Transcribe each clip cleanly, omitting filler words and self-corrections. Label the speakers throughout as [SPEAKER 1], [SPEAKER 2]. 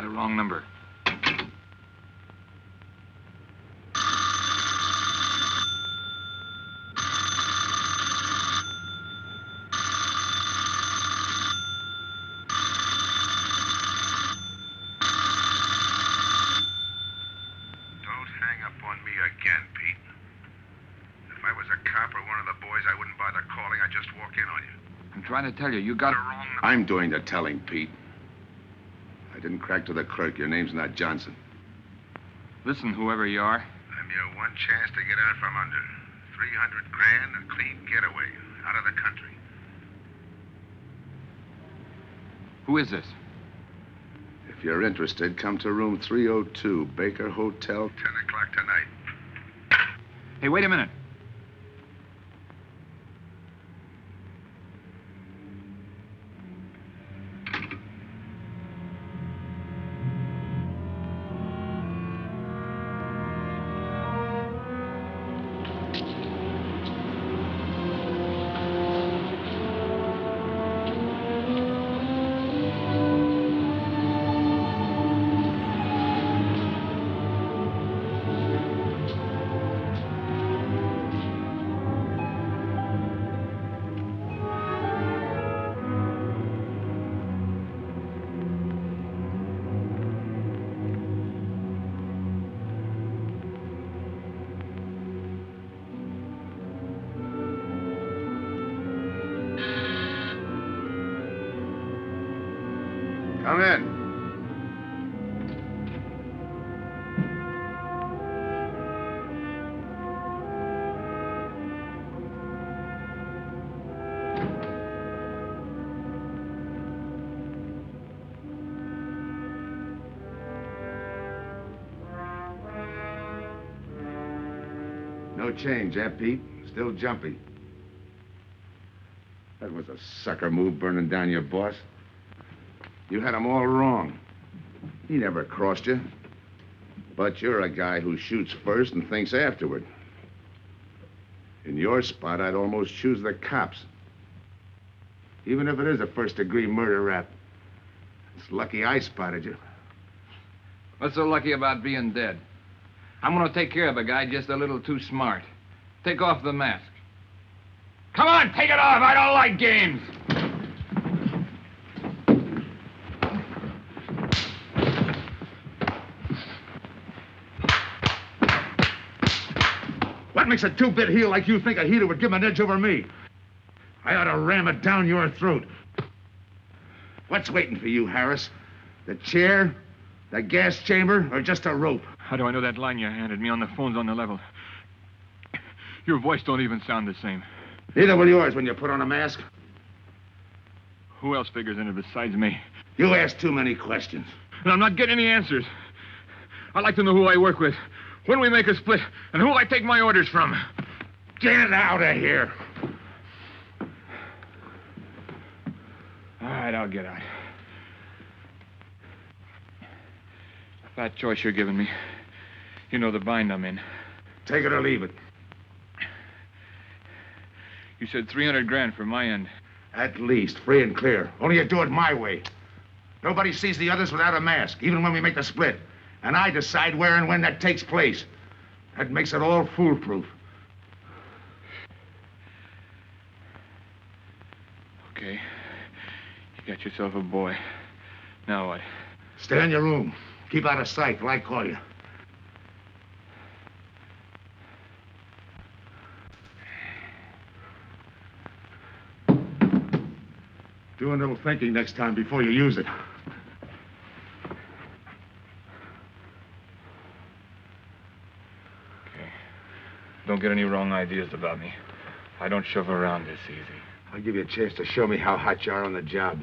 [SPEAKER 1] the wrong number.
[SPEAKER 2] Trying to tell you, you got it wrong.
[SPEAKER 3] I'm doing the telling, Pete. I didn't crack to the clerk. Your name's not Johnson.
[SPEAKER 2] Listen, whoever you are.
[SPEAKER 4] I'm your one chance to get out from under. 300 grand, a clean getaway, out of the country.
[SPEAKER 2] Who is this?
[SPEAKER 3] If you're interested, come to room 302, Baker Hotel.
[SPEAKER 4] 10 o'clock tonight.
[SPEAKER 2] Hey, wait a minute.
[SPEAKER 3] Come in. No change, eh, Pete? Still jumpy. That was a sucker move, burning down your boss. You had him all wrong. He never crossed you. But you're a guy who shoots first and thinks afterward. In your spot, I'd almost choose the cops. Even if it is a first-degree murder rap. It's lucky I spotted you.
[SPEAKER 2] What's so lucky about being dead? I'm gonna take care of a guy just a little too smart. Take off the mask. Come on, take it off! I don't like games!
[SPEAKER 3] What makes a two-bit heel like you think a heater would give him an edge over me? I ought to ram it down your throat. What's waiting for you, Harris? The chair, the gas chamber, or just a rope?
[SPEAKER 1] How do I know that line you handed me on the phone's on the level? Your voice don't even sound the same.
[SPEAKER 3] Neither will yours when you put on a mask.
[SPEAKER 1] Who else figures in it besides me?
[SPEAKER 3] You ask too many questions.
[SPEAKER 1] And I'm not getting any answers. I'd like to know who I work with, when we make a split, and who I take my orders from.
[SPEAKER 3] Get out of here.
[SPEAKER 2] All right, I'll get out. That choice you're giving me. You know the bind I'm in.
[SPEAKER 3] Take it or leave it.
[SPEAKER 2] You said 300 grand for my end.
[SPEAKER 3] At least, free and clear. Only you do it my way. Nobody sees the others without a mask, even when we make the split. And I decide where and when that takes place. That makes it all foolproof.
[SPEAKER 2] Okay. You got yourself a boy. Now what?
[SPEAKER 3] Stay in your room. Keep out of sight till I call you. Do a little thinking next time before you use it.
[SPEAKER 2] Okay. Don't get any wrong ideas about me. I don't shove around this easy.
[SPEAKER 3] I'll give you a chance to show me how hot you are on the job.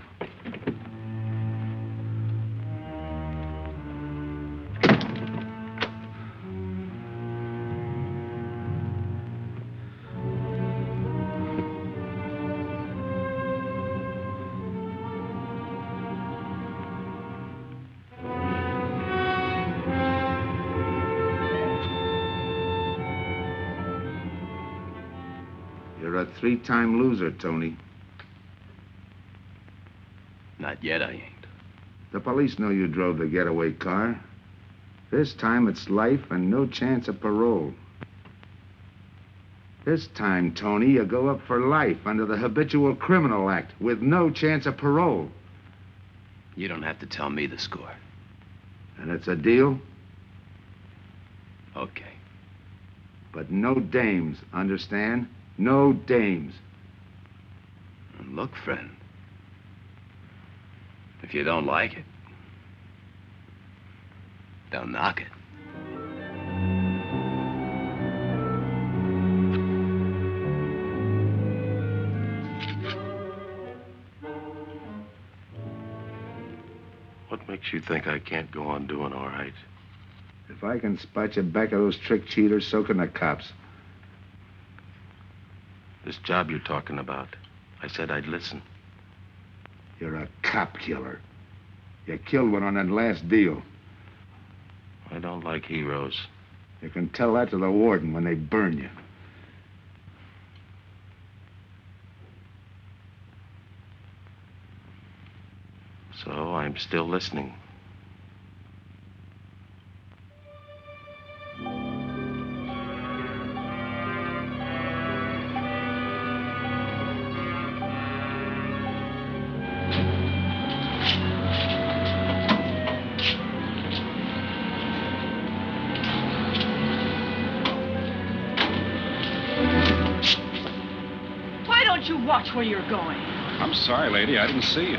[SPEAKER 3] You're a three-time loser, Tony.
[SPEAKER 5] Not yet, I ain't.
[SPEAKER 3] The police know you drove the getaway car. This time it's life and no chance of parole. This time, Tony, you go up for life under the Habitual Criminal Act with no chance of parole.
[SPEAKER 5] You don't have to tell me the score.
[SPEAKER 3] And it's a deal?
[SPEAKER 5] Okay.
[SPEAKER 3] But no dames, understand? No dames.
[SPEAKER 5] And look, friend, if you don't like it, don't knock it.
[SPEAKER 6] What makes you think I can't go on doing all right?
[SPEAKER 3] If I can spot you back of those trick cheaters, so can the cops.
[SPEAKER 6] This job you're talking about, I said I'd listen.
[SPEAKER 3] You're a cop killer. You killed one on that last deal.
[SPEAKER 6] I don't like heroes.
[SPEAKER 3] You can tell that to the warden when they burn you.
[SPEAKER 6] So I'm still listening.
[SPEAKER 7] Why don't you watch where you're going?
[SPEAKER 8] I'm sorry, lady. I didn't see you.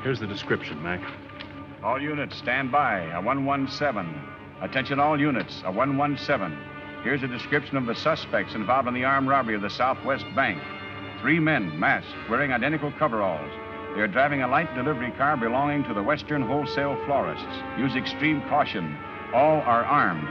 [SPEAKER 9] Here's the description, Mac.
[SPEAKER 8] All units, stand by. A 117. Attention all units, a 117. Here's a description of the suspects involved in the armed robbery of the Southwest Bank. 3 men, masked, wearing identical coveralls. They are driving a light delivery car belonging to the Western Wholesale Florists. Use extreme caution. All are armed.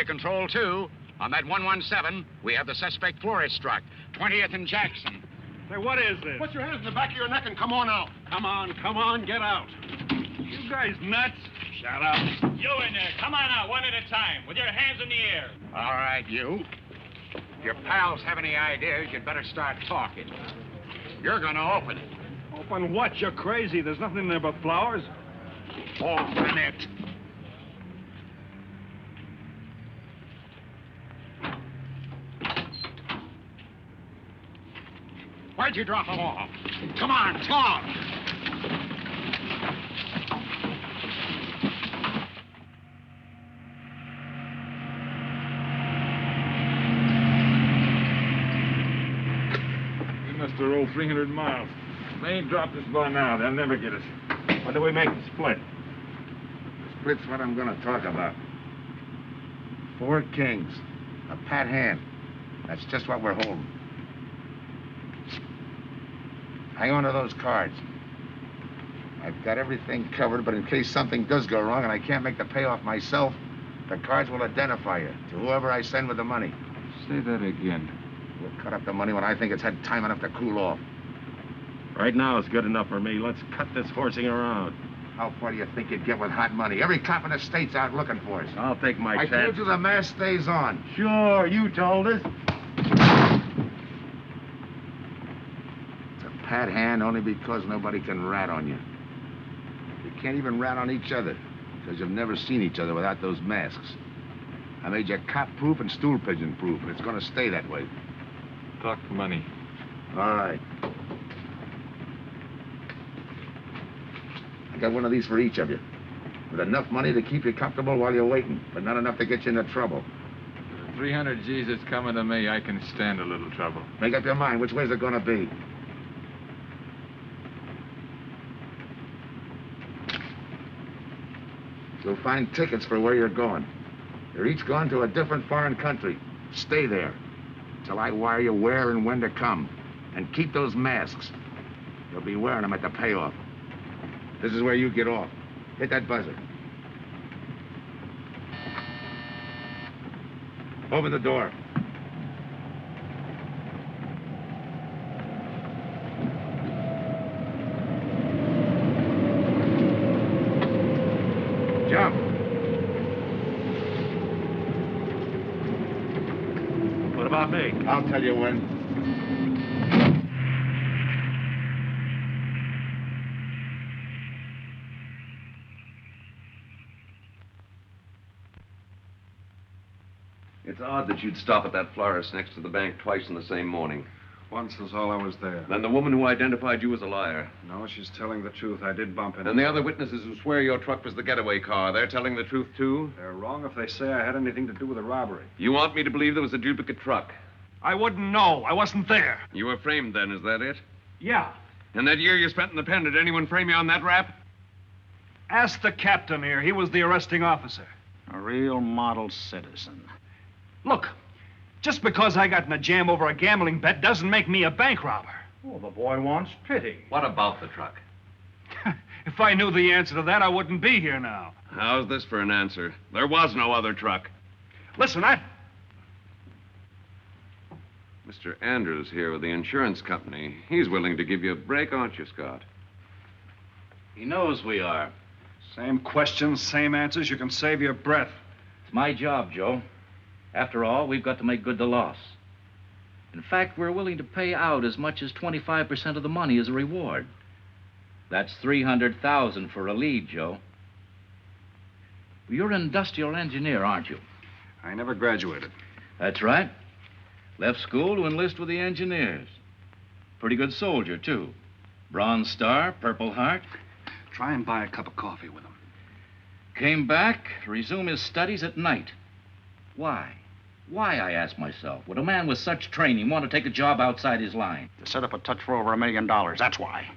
[SPEAKER 10] Control 2. On that 117, we have the suspect florist struck. 20th and Jackson.
[SPEAKER 9] Say, what is this?
[SPEAKER 11] Put your hands in the back of your neck and come on out.
[SPEAKER 9] Come on, get out. You guys nuts? Shut up.
[SPEAKER 12] You in there, come on out, one at a time, with your hands in the air.
[SPEAKER 10] All right, you. If your pals have any ideas, you'd better start talking. You're gonna open it.
[SPEAKER 9] Open what? You're crazy. There's nothing in there but flowers.
[SPEAKER 10] Open it. Why'd you drop them off? Come on, talk!
[SPEAKER 1] We must have rolled 300 miles. They ain't dropped us by now. They'll never get us.
[SPEAKER 8] When do we make the split?
[SPEAKER 3] The split's what I'm going to talk about. 4 kings. A pat hand. That's just what we're holding. Hang on to those cards. I've got everything covered, but in case something does go wrong and I can't make the payoff myself, the cards will identify you to whoever I send with the money.
[SPEAKER 1] Say that again.
[SPEAKER 3] We'll cut up the money when I think it's had time enough to cool off.
[SPEAKER 6] Right now is good enough for me. Let's cut this horsing around.
[SPEAKER 3] How far do you think you'd get with hot money? Every cop in the state's out looking for us.
[SPEAKER 6] I'll take my
[SPEAKER 3] I
[SPEAKER 6] chance.
[SPEAKER 3] told you the mask stays on.
[SPEAKER 6] Sure, you told us.
[SPEAKER 3] It's a pat hand only because nobody can rat on you. You can't even rat on each other because you've never seen each other without those masks. I made you cop-proof and stool pigeon-proof, and it's going to stay that way.
[SPEAKER 1] Talk money.
[SPEAKER 3] All right. I got one of these for each of you. With enough money to keep you comfortable while you're waiting, but not enough to get you into trouble.
[SPEAKER 1] 300 G's that's coming to me, I can stand a little trouble.
[SPEAKER 3] Make up your mind. Which way's it going to be? You'll find tickets for where you're going. You're each going to a different foreign country. Stay there till I wire you where and when to come. And keep those masks. You'll be wearing them at the payoff. This is where you get off. Hit that buzzer. Open the door. Jump.
[SPEAKER 6] What about me?
[SPEAKER 3] I'll tell you when.
[SPEAKER 13] It's odd that you'd stop at that florist next to the bank twice in the same morning.
[SPEAKER 8] Once was all I was there.
[SPEAKER 13] Then the woman who identified you as a liar.
[SPEAKER 8] No, she's telling the truth. I did bump into
[SPEAKER 13] And the other witnesses who swear your truck was the getaway car, they're telling the truth, too?
[SPEAKER 8] They're wrong if they say I had anything to do with the robbery.
[SPEAKER 13] You want me to believe there was a duplicate truck?
[SPEAKER 9] I wouldn't know. I wasn't there.
[SPEAKER 13] You were framed then, is that it?
[SPEAKER 9] Yeah.
[SPEAKER 13] And that year you spent in the pen, did anyone frame you on that rap?
[SPEAKER 9] Ask the captain here. He was the arresting officer.
[SPEAKER 8] A real model citizen.
[SPEAKER 9] Look, just because I got in a jam over a gambling bet doesn't make me a bank robber.
[SPEAKER 8] Oh, the boy wants pity.
[SPEAKER 13] What about the truck?
[SPEAKER 9] If I knew the answer to that, I wouldn't be here now.
[SPEAKER 13] How's this for an answer? There was no other truck.
[SPEAKER 9] Listen,
[SPEAKER 13] Mr. Andrews here with the insurance company. He's willing to give you a break, aren't you, Scott?
[SPEAKER 14] He knows we are.
[SPEAKER 8] Same questions, same answers. You can save your breath.
[SPEAKER 14] It's my job, Joe. After all, we've got to make good the loss. In fact, we're willing to pay out as much as 25% of the money as a reward. That's $300,000 for a lead, Joe. You're an industrial engineer, aren't you?
[SPEAKER 8] I never graduated.
[SPEAKER 14] That's right. Left school to enlist with the engineers. Pretty good soldier, too. Bronze Star, Purple Heart.
[SPEAKER 8] Try and buy a cup of coffee with him.
[SPEAKER 14] Came back to resume his studies at night. Why? Why, I ask myself, would a man with such training want to take a job outside his line?
[SPEAKER 8] To set up a touch for over $1 million, that's why.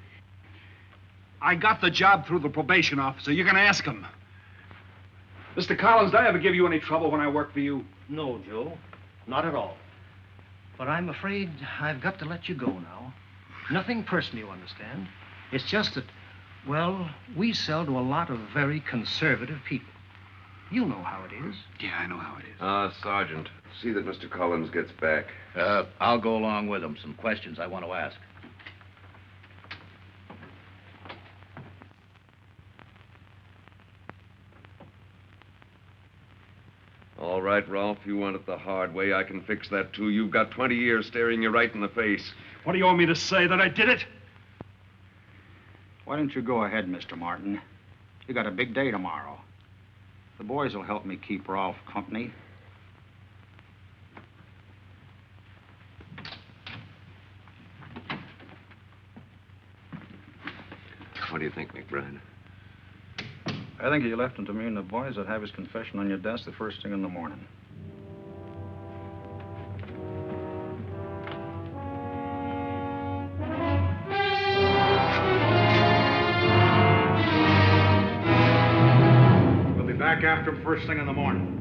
[SPEAKER 9] I got the job through the probation officer. You can ask him. Mr. Collins, did I ever give you any trouble when I worked for you?
[SPEAKER 15] No, Joe. Not at all. But I'm afraid I've got to let you go now. Nothing personal, you understand. It's just that, well, we sell to a lot of very conservative people. You know how it is.
[SPEAKER 8] Yeah, I know how it is.
[SPEAKER 13] Sergeant, see that Mr. Collins gets back.
[SPEAKER 14] I'll go along with him. Some questions I want to ask.
[SPEAKER 13] All right, Rolf, you want it the hard way. I can fix that, too. You've got 20 years staring you right in the face.
[SPEAKER 9] What do you want me to say, that I did it?
[SPEAKER 8] Why don't you go ahead, Mr. Martin? You got a big day tomorrow. The boys will help me keep Rolf company.
[SPEAKER 13] What do you think, McBride?
[SPEAKER 8] I think you left him to me and the boys would have his confession on your desk the first thing in the morning. We'll be back after him first thing in the morning.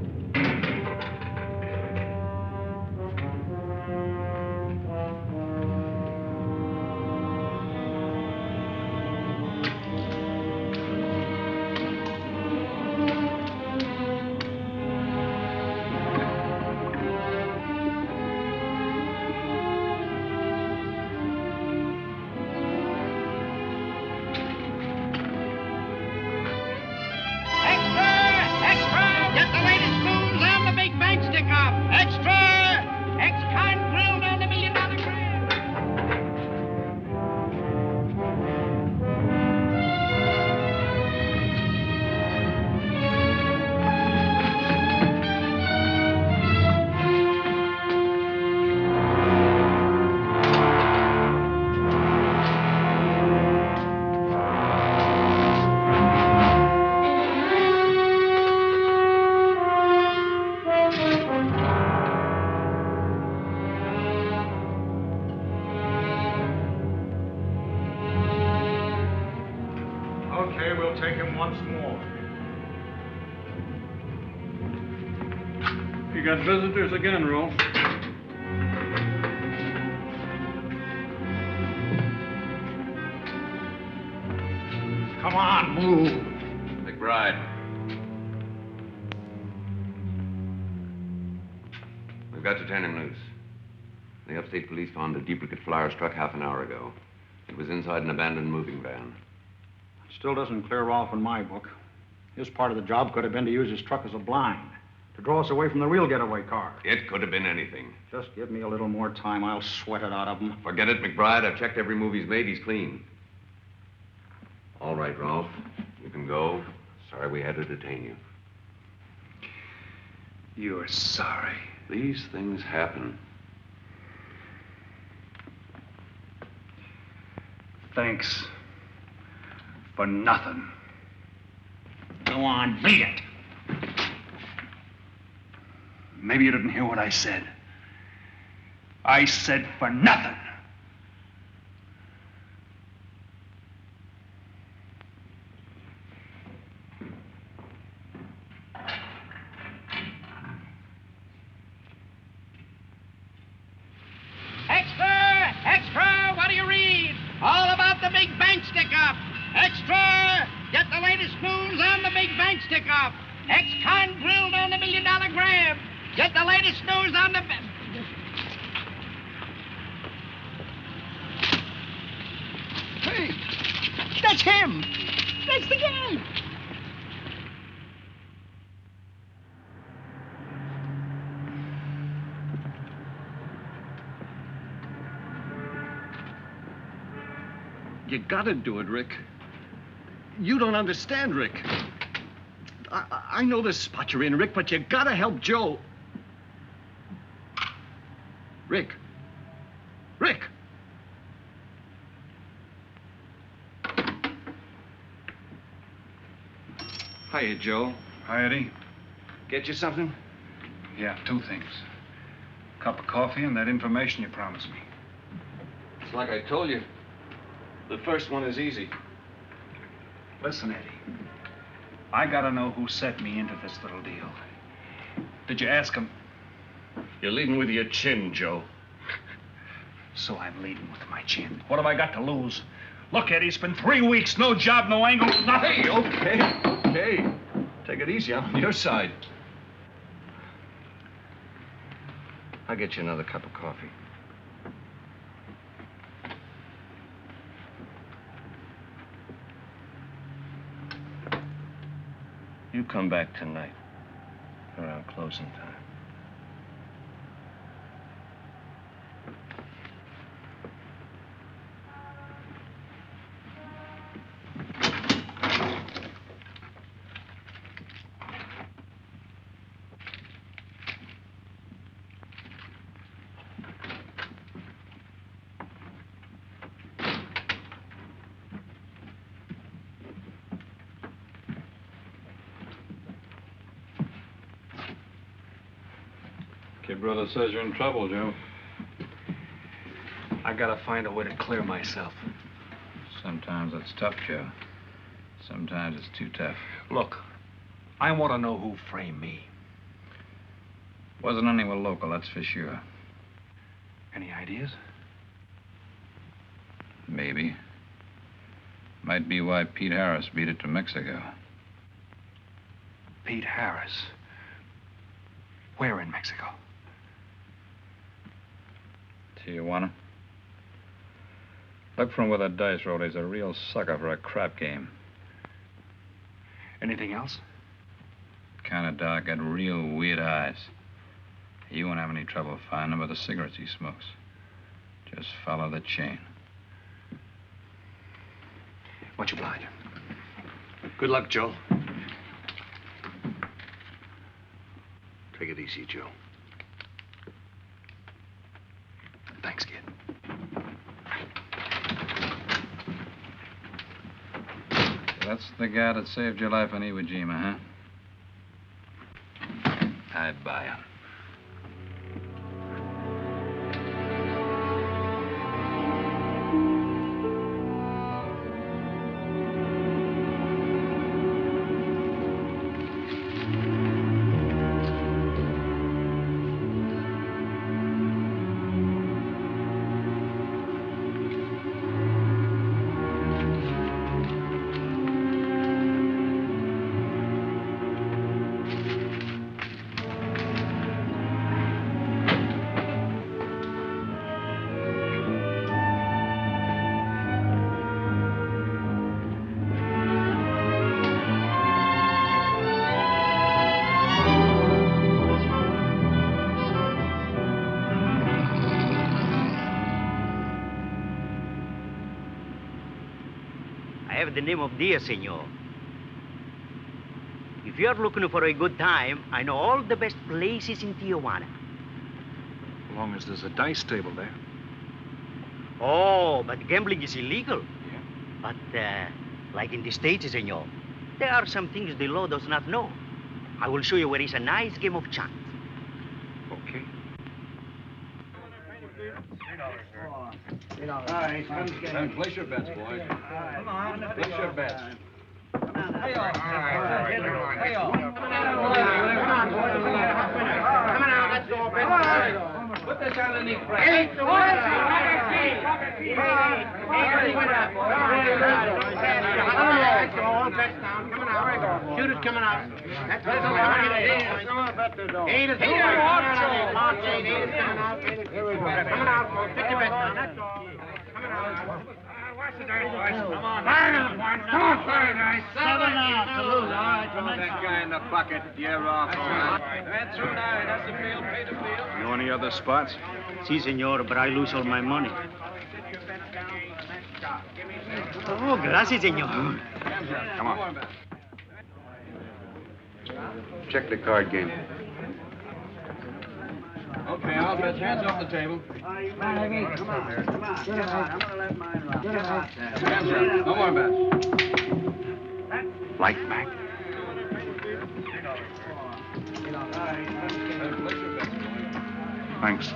[SPEAKER 8] You got visitors again, Rolf.
[SPEAKER 10] Come on, move.
[SPEAKER 13] McBride. We've got to turn him loose. The upstate police found a duplicate flyer struck half an hour ago. It was inside an abandoned moving van.
[SPEAKER 8] Still doesn't clear Rolf in my book. His part of the job could have been to use his truck as a blind, to draw us away from the real getaway car.
[SPEAKER 13] It could have been anything.
[SPEAKER 8] Just give me a little more time. I'll sweat it out of him.
[SPEAKER 13] Forget it, McBride. I've checked every move he's made. He's clean. All right, Ralph. You can go. Sorry we had to detain you.
[SPEAKER 9] You're sorry.
[SPEAKER 13] These things happen.
[SPEAKER 9] Thanks for nothing.
[SPEAKER 10] Go on, beat it.
[SPEAKER 9] Maybe you didn't hear what I said. I said for nothing.
[SPEAKER 12] Extra! Extra! What do you read? All about the big bank stick-up. Extra! Get the latest news on the big bank stick-up. Ex-con drilled on the $1 million grab. Get the latest news on the...
[SPEAKER 15] Hey, that's him. That's the guy.
[SPEAKER 16] You gotta do it, Rick. You don't understand, Rick. I know this spot you're in, Rick, but you gotta help Joe. Rick. Rick!
[SPEAKER 8] Hiya, Joe. Hi, Eddie.
[SPEAKER 16] Get you something?
[SPEAKER 8] Yeah, two things. Cup of coffee and that information you promised me.
[SPEAKER 16] It's like I told you. The first one is easy.
[SPEAKER 8] Listen, Eddie. I gotta know who set me into this little deal. Did you ask him?
[SPEAKER 16] You're leading with your chin, Joe.
[SPEAKER 9] So I'm leading with my chin. What have I got to lose? Look, Eddie, it's been 3 weeks. No job, no angle, nothing.
[SPEAKER 16] Hey, okay. Take it easy. I'm on your side. I'll get you another cup of coffee. You come back tonight, around closing time.
[SPEAKER 9] Kid brother says you're in trouble, Joe. I gotta find a way to clear myself.
[SPEAKER 8] Sometimes it's tough, Joe. Sometimes it's too tough.
[SPEAKER 9] Look, I want to know who framed me.
[SPEAKER 8] Wasn't anyone local, that's for sure.
[SPEAKER 9] Any ideas?
[SPEAKER 8] Maybe. Might be why Pete Harris beat it to Mexico.
[SPEAKER 9] Pete Harris. Where in Mexico?
[SPEAKER 8] Tijuana. Look for him with a dice roll. He's a real sucker for a crap game.
[SPEAKER 9] Anything else?
[SPEAKER 8] Kind of dark, got real weird eyes. You won't have any trouble finding him with the cigarettes he smokes. Just follow the chain.
[SPEAKER 9] Much obliged. Good luck, Joe.
[SPEAKER 11] Take it easy, Joe.
[SPEAKER 9] Thanks, kid.
[SPEAKER 8] That's the guy that saved your life on Iwo Jima, huh? I buy him.
[SPEAKER 12] The name of dear, senor. If you're looking for a good time, I know all the best places in Tijuana.
[SPEAKER 9] As long as there's a dice table there.
[SPEAKER 12] Oh, but gambling is illegal. Yeah. But, like in the States, senor, there are some things the law does not know. I will show you where is a nice game of chance.
[SPEAKER 9] Okay.
[SPEAKER 2] Place your bets, boys.
[SPEAKER 12] Come on.
[SPEAKER 2] Place your bets.
[SPEAKER 12] Hey,
[SPEAKER 11] Come on out, let's go.
[SPEAKER 12] Put this on the knee,
[SPEAKER 11] Eight to one. Shooter's coming out. That's what coming out. Eight is coming out. Here we go. Coming out, folks. Pick your bets down. That's all. Coming out. Watch the dice, boys. Come on. Come on, fire, guys. 7 out. Salute. All right,
[SPEAKER 2] Throw that guy in the bucket. You're off.
[SPEAKER 12] That's through 9. That's the field. Pay the field.
[SPEAKER 9] You know any other spots?
[SPEAKER 12] Si, senor, but I lose all my money. Oh, gracias, senor.
[SPEAKER 2] Come on. Check the card game.
[SPEAKER 17] Okay, I'll bet hands off the table.
[SPEAKER 12] Come on. Come on. I'm going to let mine run.
[SPEAKER 17] Hands up. No more bets.
[SPEAKER 2] Light back.
[SPEAKER 9] Thanks.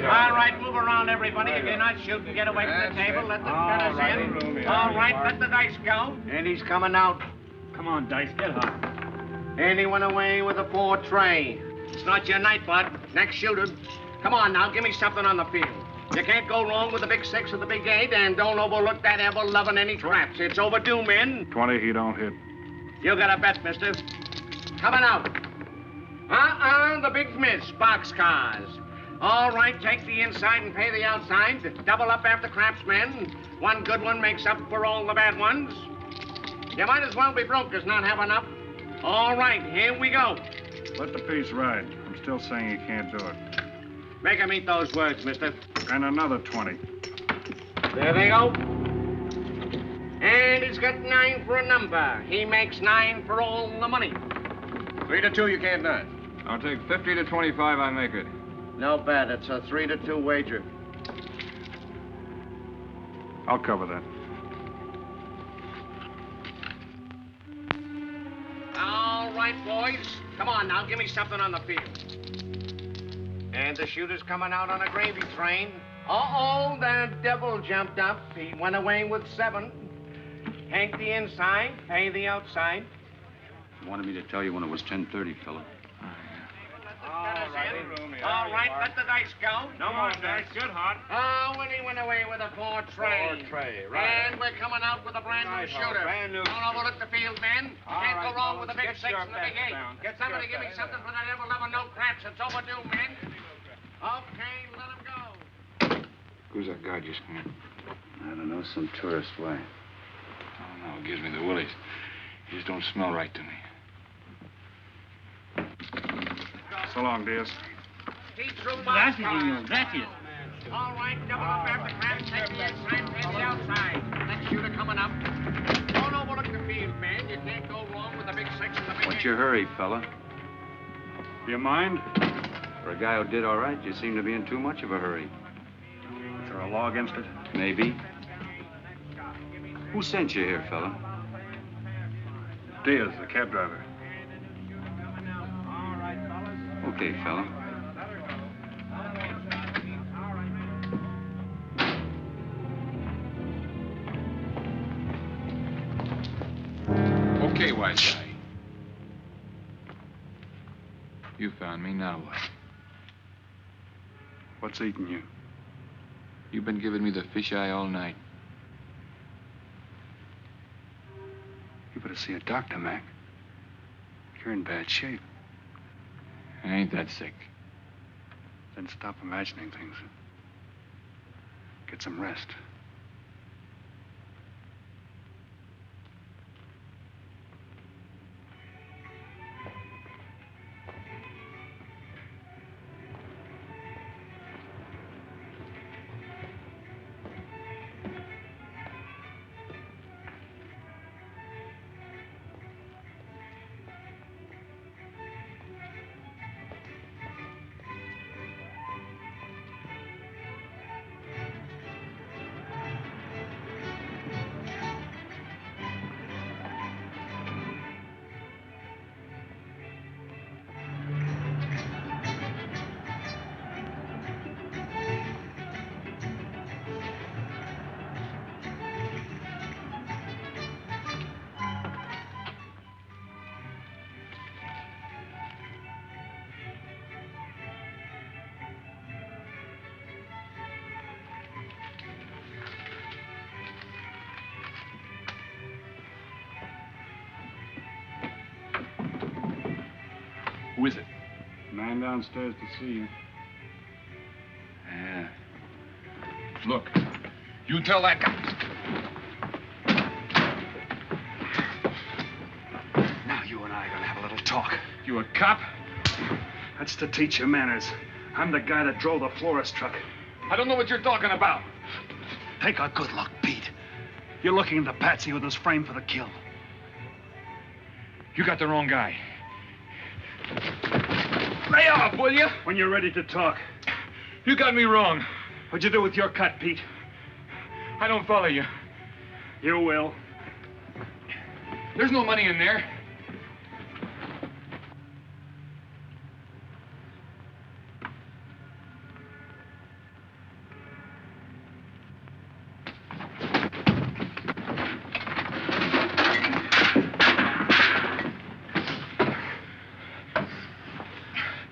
[SPEAKER 12] All right, move around, everybody. If you're not shooting, get away from the table. Let the gunners in. All right, let the dice go.
[SPEAKER 11] And he's coming out.
[SPEAKER 9] Come on, Dice, get hot.
[SPEAKER 11] And he went away with a 4 tray. It's not your night, bud. Next shooter. Come on now, give me something on the field. You can't go wrong with the big 6 or the big 8, and don't overlook that ever-loving any traps. It's overdue, men.
[SPEAKER 9] 20, he don't hit.
[SPEAKER 11] You got a bet, mister. Coming out. The big miss, boxcars. All right, take the inside and pay the outside. Double up after craps, men. One good one makes up for all the bad ones. You might as well be broke as not have enough. All right, here we go.
[SPEAKER 9] Let the piece ride. I'm still saying he can't do it.
[SPEAKER 11] Make him eat those words, mister.
[SPEAKER 9] And another 20.
[SPEAKER 11] There they go. And he's got 9 for a number. He makes 9 for all the money.
[SPEAKER 2] 3 to 2, you can't none.
[SPEAKER 13] I'll take 50 to 25, I make it.
[SPEAKER 11] No bet. It's a 3 to 2 wager.
[SPEAKER 9] I'll cover that.
[SPEAKER 11] All All right, boys. Come on now, give me something on the field. And the shooter's coming out on a gravy train. Uh-oh, the devil jumped up. He went away with 7. Hank the inside, pay the outside.
[SPEAKER 8] Wanted me to tell you when it was 10:30, fella.
[SPEAKER 11] All right, let the dice go.
[SPEAKER 9] No more dice. Good, Hot.
[SPEAKER 11] Oh, and he went away with a 4 tray.
[SPEAKER 9] 4 tray, right.
[SPEAKER 11] And we're coming out with a brand new
[SPEAKER 9] Right,
[SPEAKER 11] shooter.
[SPEAKER 9] brand new.
[SPEAKER 11] Don't overlook the field, men.
[SPEAKER 9] All
[SPEAKER 11] Can't
[SPEAKER 9] right,
[SPEAKER 11] go wrong
[SPEAKER 9] fellas,
[SPEAKER 11] with the big
[SPEAKER 9] get
[SPEAKER 11] 6
[SPEAKER 9] your
[SPEAKER 11] and the big
[SPEAKER 9] bets
[SPEAKER 11] 8.
[SPEAKER 9] down.
[SPEAKER 11] Get somebody
[SPEAKER 9] Get
[SPEAKER 11] give me
[SPEAKER 9] your
[SPEAKER 11] something for that ever-loving no craps. It's overdue, men. Okay, let him go.
[SPEAKER 1] Who's that guy just come in?
[SPEAKER 8] I don't know, some tourist. Why?
[SPEAKER 1] Oh, no, it gives me the willies. He just don't smell right to me.
[SPEAKER 9] So long, Diaz.
[SPEAKER 11] Keep through
[SPEAKER 12] Gracias, señor. Gracias.
[SPEAKER 11] All right, double up after craps. Take the inside, pay the outside. Next shooter coming up. Don't overlook the field, man. You can't go wrong with the big 6 and the big 8.
[SPEAKER 8] What's your hurry, fella?
[SPEAKER 9] Do you mind?
[SPEAKER 8] For a guy who did all right, you seem to be in too much of a hurry.
[SPEAKER 9] Is there a law against it?
[SPEAKER 8] Maybe. Who sent you here, fella?
[SPEAKER 9] Diaz, the cab driver.
[SPEAKER 8] Okay, fella.
[SPEAKER 1] Okay, wise guy. You found me, now what?
[SPEAKER 9] What's eating you?
[SPEAKER 1] You've been giving me the fisheye all night.
[SPEAKER 9] You better see a doctor, Mac. You're in bad shape.
[SPEAKER 1] I ain't that sick.
[SPEAKER 9] Then stop imagining things. Get some rest.
[SPEAKER 1] Who is it?
[SPEAKER 9] Man downstairs to see you.
[SPEAKER 1] Yeah. Look, you tell that guy.
[SPEAKER 9] Now you and I are gonna have a little talk.
[SPEAKER 1] You a cop?
[SPEAKER 9] That's to teach you manners. I'm the guy that drove the florist truck.
[SPEAKER 1] I don't know what you're talking about.
[SPEAKER 9] Take a good look, Pete. You're looking at the patsy who was framed for the kill.
[SPEAKER 1] You got the wrong guy. Lay off, will you?
[SPEAKER 9] When you're ready to talk.
[SPEAKER 1] You got me wrong.
[SPEAKER 9] What'd you do with your cut, Pete?
[SPEAKER 1] I don't follow you.
[SPEAKER 9] You will.
[SPEAKER 1] There's no money in there.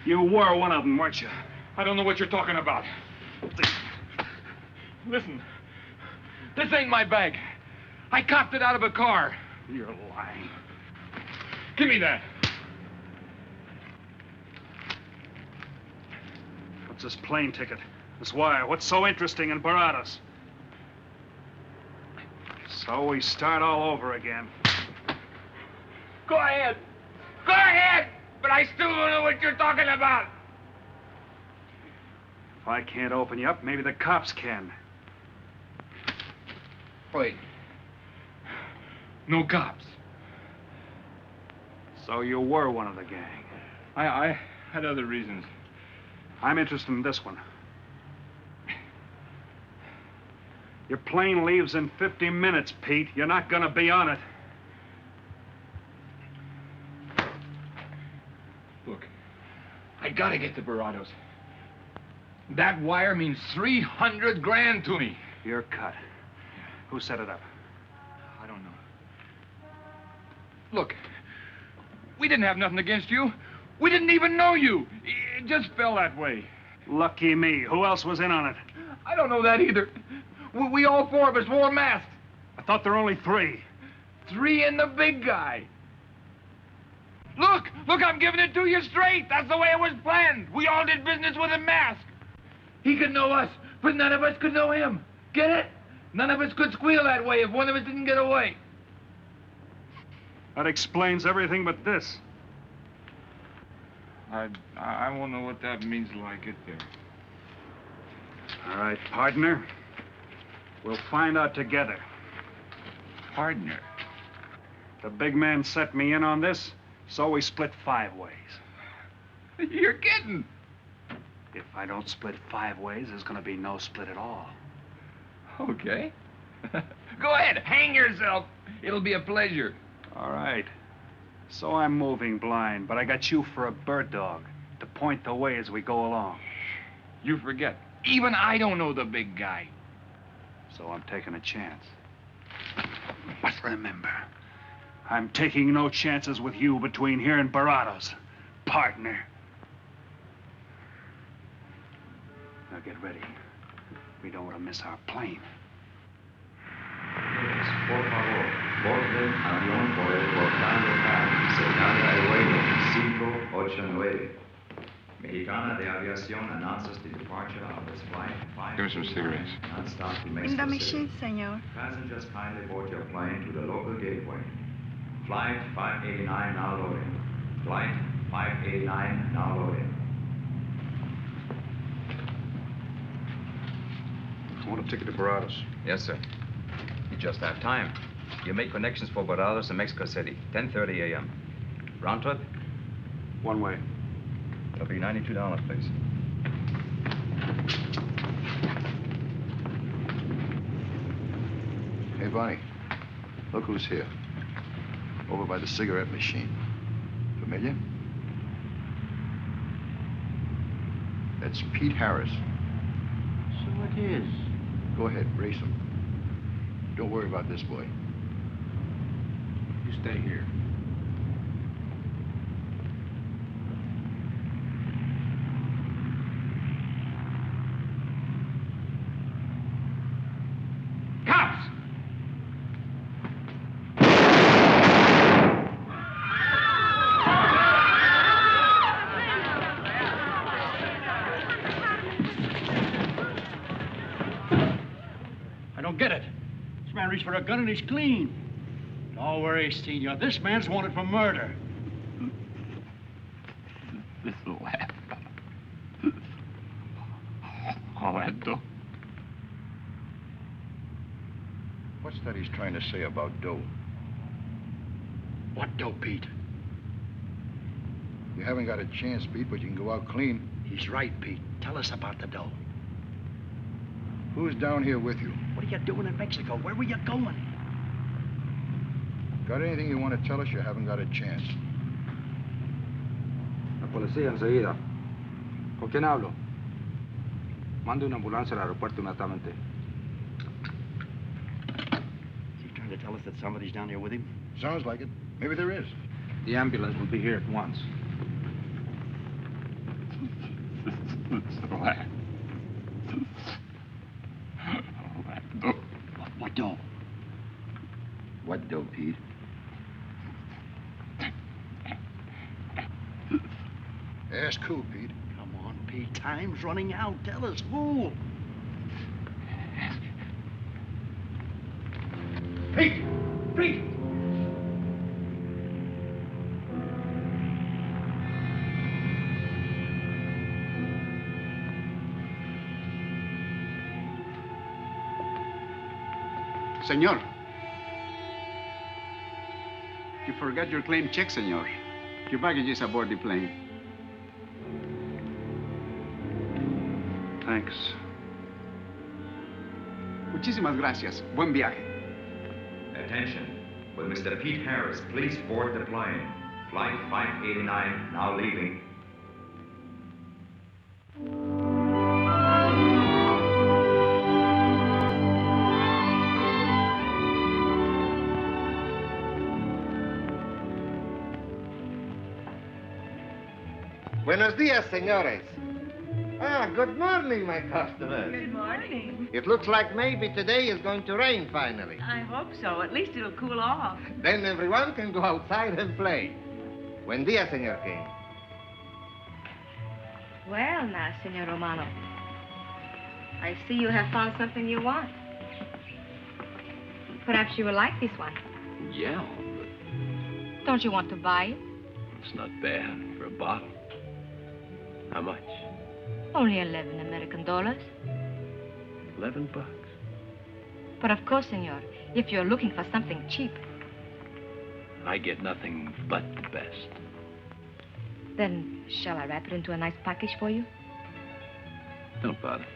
[SPEAKER 9] You were one of them, weren't you?
[SPEAKER 1] I don't know what you're talking about. Listen, this ain't my bag. I copped it out of a car.
[SPEAKER 9] You're lying.
[SPEAKER 1] Give me that.
[SPEAKER 9] What's this plane ticket? This wire? What's so interesting in Baradas? So we start all over again.
[SPEAKER 1] Go ahead. Go ahead! But I still don't know what you're talking about.
[SPEAKER 9] If I can't open you up, maybe the cops can.
[SPEAKER 1] Wait. No cops.
[SPEAKER 9] So you were one of the gang.
[SPEAKER 1] I had other reasons.
[SPEAKER 9] I'm interested in this one. Your plane leaves in 50 minutes, Pete. You're not gonna be on it.
[SPEAKER 2] gotta get to Barados. That wire means 300 grand to me.
[SPEAKER 9] You're cut. Who set it up?
[SPEAKER 2] I don't know. Look, we didn't have nothing against you. We didn't even know you. It just fell that way.
[SPEAKER 9] Lucky me. Who else was in on it?
[SPEAKER 2] I don't know that either. We all four of us wore masks.
[SPEAKER 9] I thought there were only 3.
[SPEAKER 2] 3 and the big guy. Look, I'm giving it to you straight. That's the way it was planned. We all did business with a mask. He could know us, but none of us could know him. Get it? None of us could squeal that way if one of us didn't get away.
[SPEAKER 9] That explains everything but this.
[SPEAKER 2] I won't know what that means till I get there.
[SPEAKER 9] All right, partner. We'll find out together.
[SPEAKER 2] Partner?
[SPEAKER 9] The big man set me in on this, so we split 5 ways.
[SPEAKER 2] You're kidding.
[SPEAKER 9] If I don't split 5 ways, there's gonna be no split at all.
[SPEAKER 2] Okay. Go ahead, hang yourself. It'll be a pleasure.
[SPEAKER 9] All right. So I'm moving blind, but I got you for a bird dog to point the way as we go along.
[SPEAKER 2] You forget. Even I don't know the big guy.
[SPEAKER 9] So I'm taking a chance. But remember, I'm taking no chances with you between here and Barados, partner. Now get ready. We don't want to miss our plane.
[SPEAKER 18] Por favor, borden avión por el portal local, cercada el vuelo 589. Mexicana de Aviación announces the departure of this flight 5.
[SPEAKER 1] Give me some cigarettes.
[SPEAKER 18] Non-stop to
[SPEAKER 19] In the
[SPEAKER 18] Mexico
[SPEAKER 19] machine,
[SPEAKER 18] City.
[SPEAKER 19] senor.
[SPEAKER 18] Passengers kindly board your plane to the local gateway. Flight 589 now loading. Flight 589 now loading.
[SPEAKER 8] I want a ticket to Barados.
[SPEAKER 13] Yes, sir. You just have time. You make connections for Barados and Mexico City, 10:30 a.m. Round trip?
[SPEAKER 8] One way.
[SPEAKER 13] It'll be $92, please.
[SPEAKER 20] Hey, Bonnie, look who's here. Over by the cigarette machine. Familiar? That's Pete Harris.
[SPEAKER 15] So it is.
[SPEAKER 20] Go ahead, race him. Don't worry about this boy.
[SPEAKER 10] You stay here.
[SPEAKER 2] Cops!
[SPEAKER 15] I don't get it. This man reached for a gun and he's clean. Don't worry, Senor. This man's wanted for murder.
[SPEAKER 1] This lad. Orlando.
[SPEAKER 20] What's that he's trying to say about dough?
[SPEAKER 15] What dough, Pete?
[SPEAKER 20] You haven't got a chance, Pete, but you can go out clean.
[SPEAKER 15] He's right, Pete. Tell us about the dough.
[SPEAKER 20] Who's down here with you?
[SPEAKER 15] What are you doing in Mexico? Where were you going?
[SPEAKER 20] Got anything you want to tell us? You haven't got a chance.
[SPEAKER 17] La policía enseguida. ¿Con quién hablo? Mande una ambulancia al aeropuerto inmediatamente.
[SPEAKER 15] Is he trying to tell us that somebody's down here with him?
[SPEAKER 20] Sounds like it. Maybe there is.
[SPEAKER 17] The ambulance will be here at once.
[SPEAKER 15] What dough?
[SPEAKER 20] What dough, Pete? Ask who, Pete?
[SPEAKER 15] Come on, Pete. Time's running out. Tell us who.
[SPEAKER 2] Pete! Pete!
[SPEAKER 17] Senor. You forgot your claim check, senor. Your baggage is aboard the plane.
[SPEAKER 9] Thanks.
[SPEAKER 17] Muchísimas gracias. Buen viaje.
[SPEAKER 18] Attention. Will Mr. Pete Harris please board the plane? Flight 589 now leaving.
[SPEAKER 19] Buenos dias, senores. Ah, good morning, my customers.
[SPEAKER 7] Good morning.
[SPEAKER 19] It looks like maybe today is going to rain finally.
[SPEAKER 7] I hope so. At least it'll cool off.
[SPEAKER 19] Then everyone can go outside and play. Buen dia, Senor King.
[SPEAKER 21] Well, now, Senor Romano, I see you have found something you want. Perhaps you will like this one.
[SPEAKER 5] Yeah,
[SPEAKER 21] Don't you want to buy it?
[SPEAKER 5] it's not bad for a bottle. How much?
[SPEAKER 21] Only 11 American dollars.
[SPEAKER 5] $11.
[SPEAKER 21] But of course, senor, if you're looking for something cheap,
[SPEAKER 5] I get nothing but the best.
[SPEAKER 21] then shall I wrap it into a nice package for you?
[SPEAKER 5] Don't bother.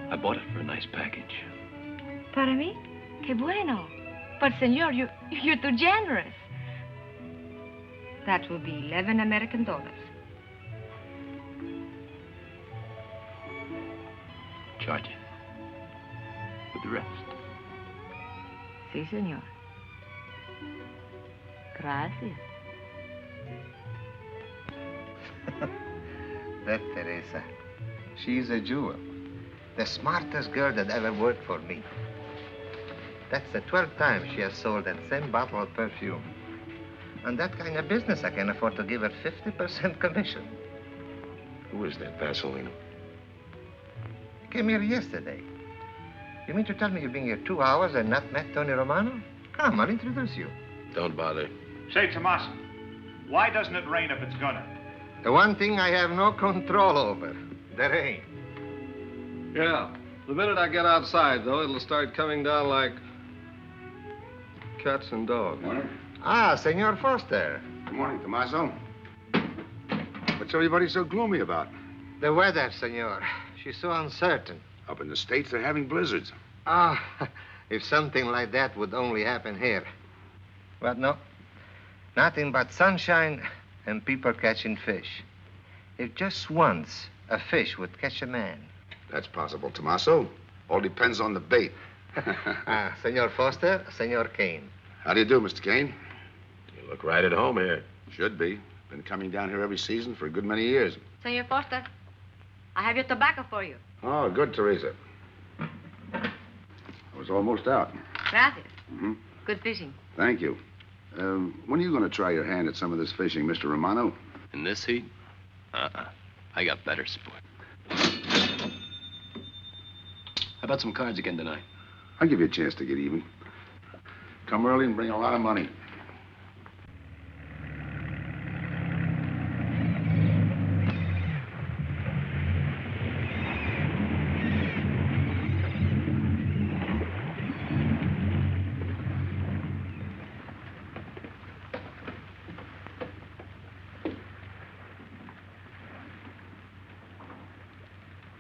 [SPEAKER 5] I bought it for a nice package.
[SPEAKER 21] Para mí? Que bueno. But, senor, you're too generous. That will be 11 American dollars.
[SPEAKER 5] Charge it. With the rest.
[SPEAKER 21] Si, senor. Gracias.
[SPEAKER 19] That Teresa, she's a jewel. The smartest girl that ever worked for me. That's the 12th time she has sold that same bottle of perfume. On that kind of business, I can afford to give her 50% commission.
[SPEAKER 3] Who is that Vaseline?
[SPEAKER 19] Came here yesterday. You mean to tell me you've been here 2 hours and not met Tony Romano? Come, I'll introduce you.
[SPEAKER 3] Don't bother.
[SPEAKER 9] Say, Tomas, why doesn't it rain if it's gonna?
[SPEAKER 19] The one thing I have no control over, the rain.
[SPEAKER 22] Yeah. The minute I get outside, though, it'll start coming down like cats and dogs.
[SPEAKER 19] Ah, Senor Foster.
[SPEAKER 3] Good morning, Tommaso. What's everybody so gloomy about?
[SPEAKER 19] The weather, senor. She's so uncertain.
[SPEAKER 3] Up in the States, they're having blizzards.
[SPEAKER 19] Ah, if something like that would only happen here. But no. Nothing but sunshine and people catching fish. If just once a fish would catch a man.
[SPEAKER 3] That's possible, Tommaso. All depends on the bait.
[SPEAKER 19] Senor Foster, Senor Kane.
[SPEAKER 3] How do you do, Mr. Kane?
[SPEAKER 6] You look right at home here.
[SPEAKER 3] Should be. Been coming down here every season for a good many years.
[SPEAKER 21] Senor Foster, I have your tobacco for you.
[SPEAKER 3] Oh, good, Teresa. I was almost out.
[SPEAKER 21] Gracias.
[SPEAKER 3] Mm-hmm.
[SPEAKER 21] Good fishing.
[SPEAKER 3] Thank you. When are you going to try your hand at some of this fishing, Mr. Romano?
[SPEAKER 5] In this heat? I got better sport. How about some cards again tonight?
[SPEAKER 3] I'll give you a chance to get even. Come early and bring a lot of money.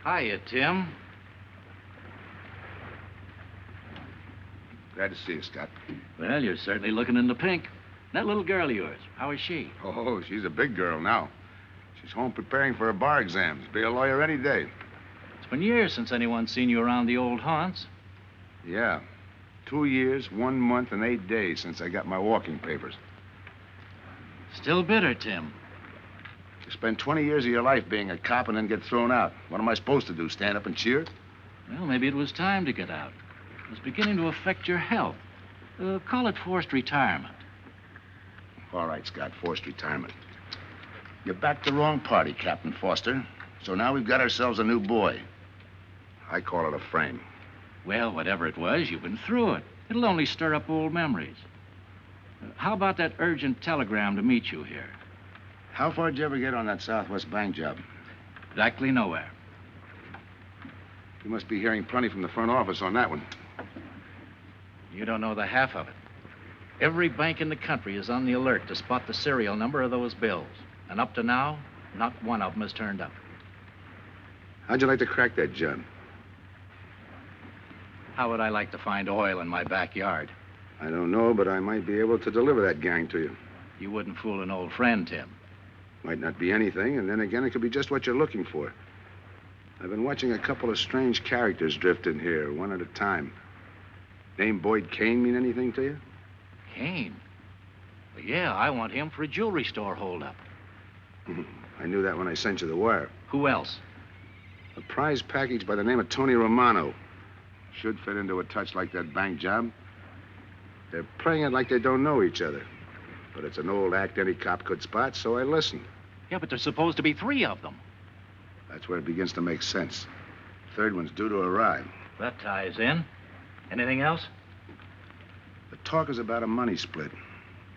[SPEAKER 14] Hiya, Tim.
[SPEAKER 3] Glad to see you, Scott.
[SPEAKER 14] Well, you're certainly looking in the pink. That little girl of yours, how is she?
[SPEAKER 3] Oh, she's a big girl now. She's home preparing for her bar exams. Be a lawyer any day.
[SPEAKER 14] It's been years since anyone's seen you around the old haunts.
[SPEAKER 3] Yeah. 2 years, 1 month, and 8 days since I got my walking papers.
[SPEAKER 14] Still bitter, Tim.
[SPEAKER 3] You spend 20 years of your life being a cop and then get thrown out. What am I supposed to do, stand up and cheer?
[SPEAKER 14] Well, maybe it was time to get out. It was beginning to affect your health. Call it forced retirement.
[SPEAKER 3] All right, Scott, forced retirement. You backed the wrong party, Captain Foster. So now we've got ourselves a new boy. I call it a frame.
[SPEAKER 14] Well, whatever it was, you've been through it. It'll only stir up old memories. How about that urgent telegram to meet you here?
[SPEAKER 3] How far did you ever get on that Southwest Bank job?
[SPEAKER 14] Exactly nowhere.
[SPEAKER 3] You must be hearing plenty from the front office on that one.
[SPEAKER 14] You don't know the half of it. Every bank in the country is on the alert to spot the serial number of those bills. And up to now, not one of them has turned up.
[SPEAKER 3] How'd you like to crack that job?
[SPEAKER 14] How would I like to find oil in my backyard?
[SPEAKER 3] I don't know, but I might be able to deliver that gang to you.
[SPEAKER 14] You wouldn't fool an old friend, Tim.
[SPEAKER 3] Might not be anything, and then again, it could be just what you're looking for. I've been watching a couple of strange characters drift in here, one at a time. Name Boyd Kane mean anything to you?
[SPEAKER 14] Kane? Well, yeah, I want him for a jewelry store holdup.
[SPEAKER 3] I knew that when I sent you the wire.
[SPEAKER 14] Who else?
[SPEAKER 3] A prize package by the name of Tony Romano. Should fit into a touch like that bank job. They're playing it like they don't know each other. But it's an old act any cop could spot, so I listened.
[SPEAKER 14] Yeah, but there's supposed to be 3 of them.
[SPEAKER 3] That's where it begins to make sense. Third one's due to arrive.
[SPEAKER 14] That ties in. Anything else?
[SPEAKER 3] The talk is about a money split.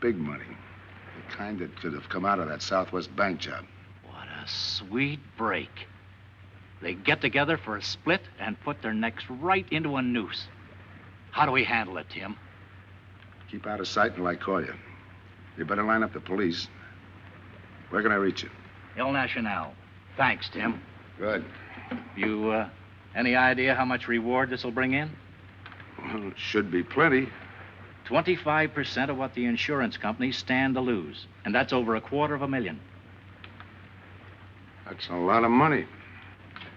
[SPEAKER 3] Big money. The kind that could have come out of that Southwest bank job.
[SPEAKER 14] What a sweet break. They get together for a split and put their necks right into a noose. How do we handle it, Tim?
[SPEAKER 3] Keep out of sight until I call you. You better line up the police. Where can I reach you?
[SPEAKER 14] El Nacional. Thanks, Tim.
[SPEAKER 3] Good.
[SPEAKER 14] You, any idea how much reward this will bring in?
[SPEAKER 3] Well, it should be plenty.
[SPEAKER 14] 25% of what the insurance companies stand to lose. And that's over $250,000.
[SPEAKER 3] That's a lot of money.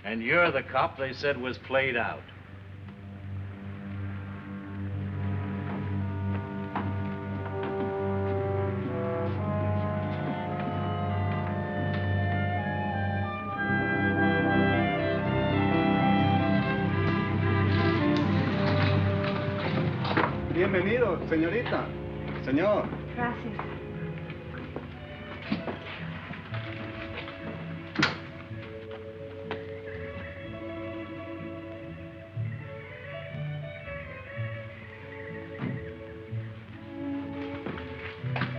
[SPEAKER 14] And you're the cop they said was played out.
[SPEAKER 22] Bienvenido, señorita. Señor.
[SPEAKER 21] Gracias.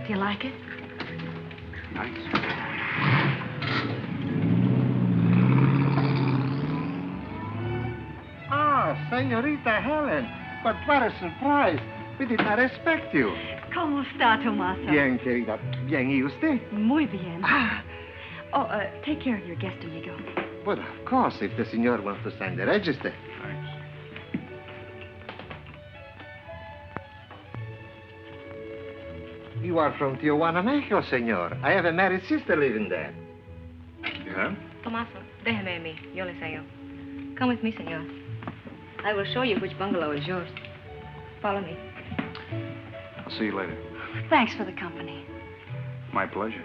[SPEAKER 21] Do you like it?
[SPEAKER 22] Nice. Ah, señorita Helen. But what a surprise. We did not expect you.
[SPEAKER 7] ¿Cómo está, Tomasa?
[SPEAKER 22] Bien, querida. Bien, ¿y usted?
[SPEAKER 7] Muy bien. Oh, take care of your guest, amigo.
[SPEAKER 22] But of course, if the senor wants to sign the register.
[SPEAKER 3] Thanks.
[SPEAKER 22] You are from Tijuana, Mexico, senor. I have a married sister living there.
[SPEAKER 3] Yeah?
[SPEAKER 21] Tomaso, déjeme a mí. Yo le enseño. Come with me, senor. I will show you which bungalow is yours. Follow me.
[SPEAKER 8] I'll see you later.
[SPEAKER 7] Thanks for the company.
[SPEAKER 8] My pleasure.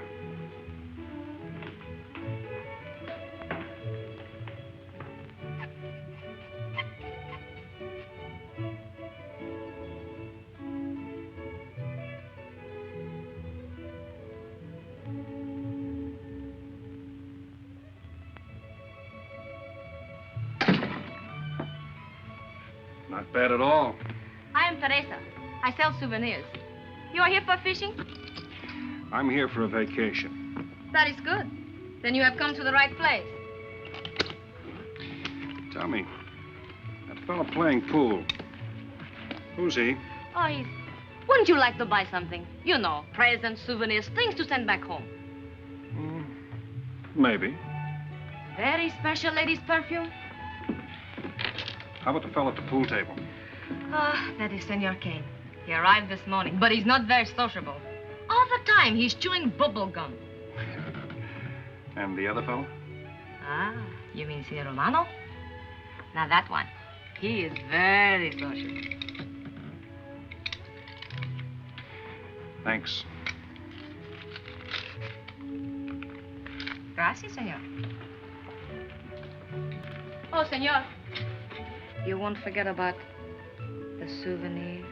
[SPEAKER 22] Not bad at all.
[SPEAKER 21] I am Teresa. I sell souvenirs. You are here for fishing?
[SPEAKER 22] I'm here for a vacation.
[SPEAKER 21] That is good. Then you have come to the right place.
[SPEAKER 22] Tell me, that fella playing pool, who's he?
[SPEAKER 21] Oh, he's... Wouldn't you like to buy something? You know, presents, souvenirs, things to send back home.
[SPEAKER 22] Maybe.
[SPEAKER 21] Very special ladies' perfume.
[SPEAKER 22] How about the fella at the pool table?
[SPEAKER 21] Ah, that is Senor Kane. He arrived this morning, but he's not very sociable. All the time, he's chewing bubble gum.
[SPEAKER 22] And the other fellow?
[SPEAKER 21] Ah, you mean Senor Romano? Now, that one. He is very sociable.
[SPEAKER 22] Thanks.
[SPEAKER 21] Gracias, senor. Oh, senor. You won't forget about the souvenirs.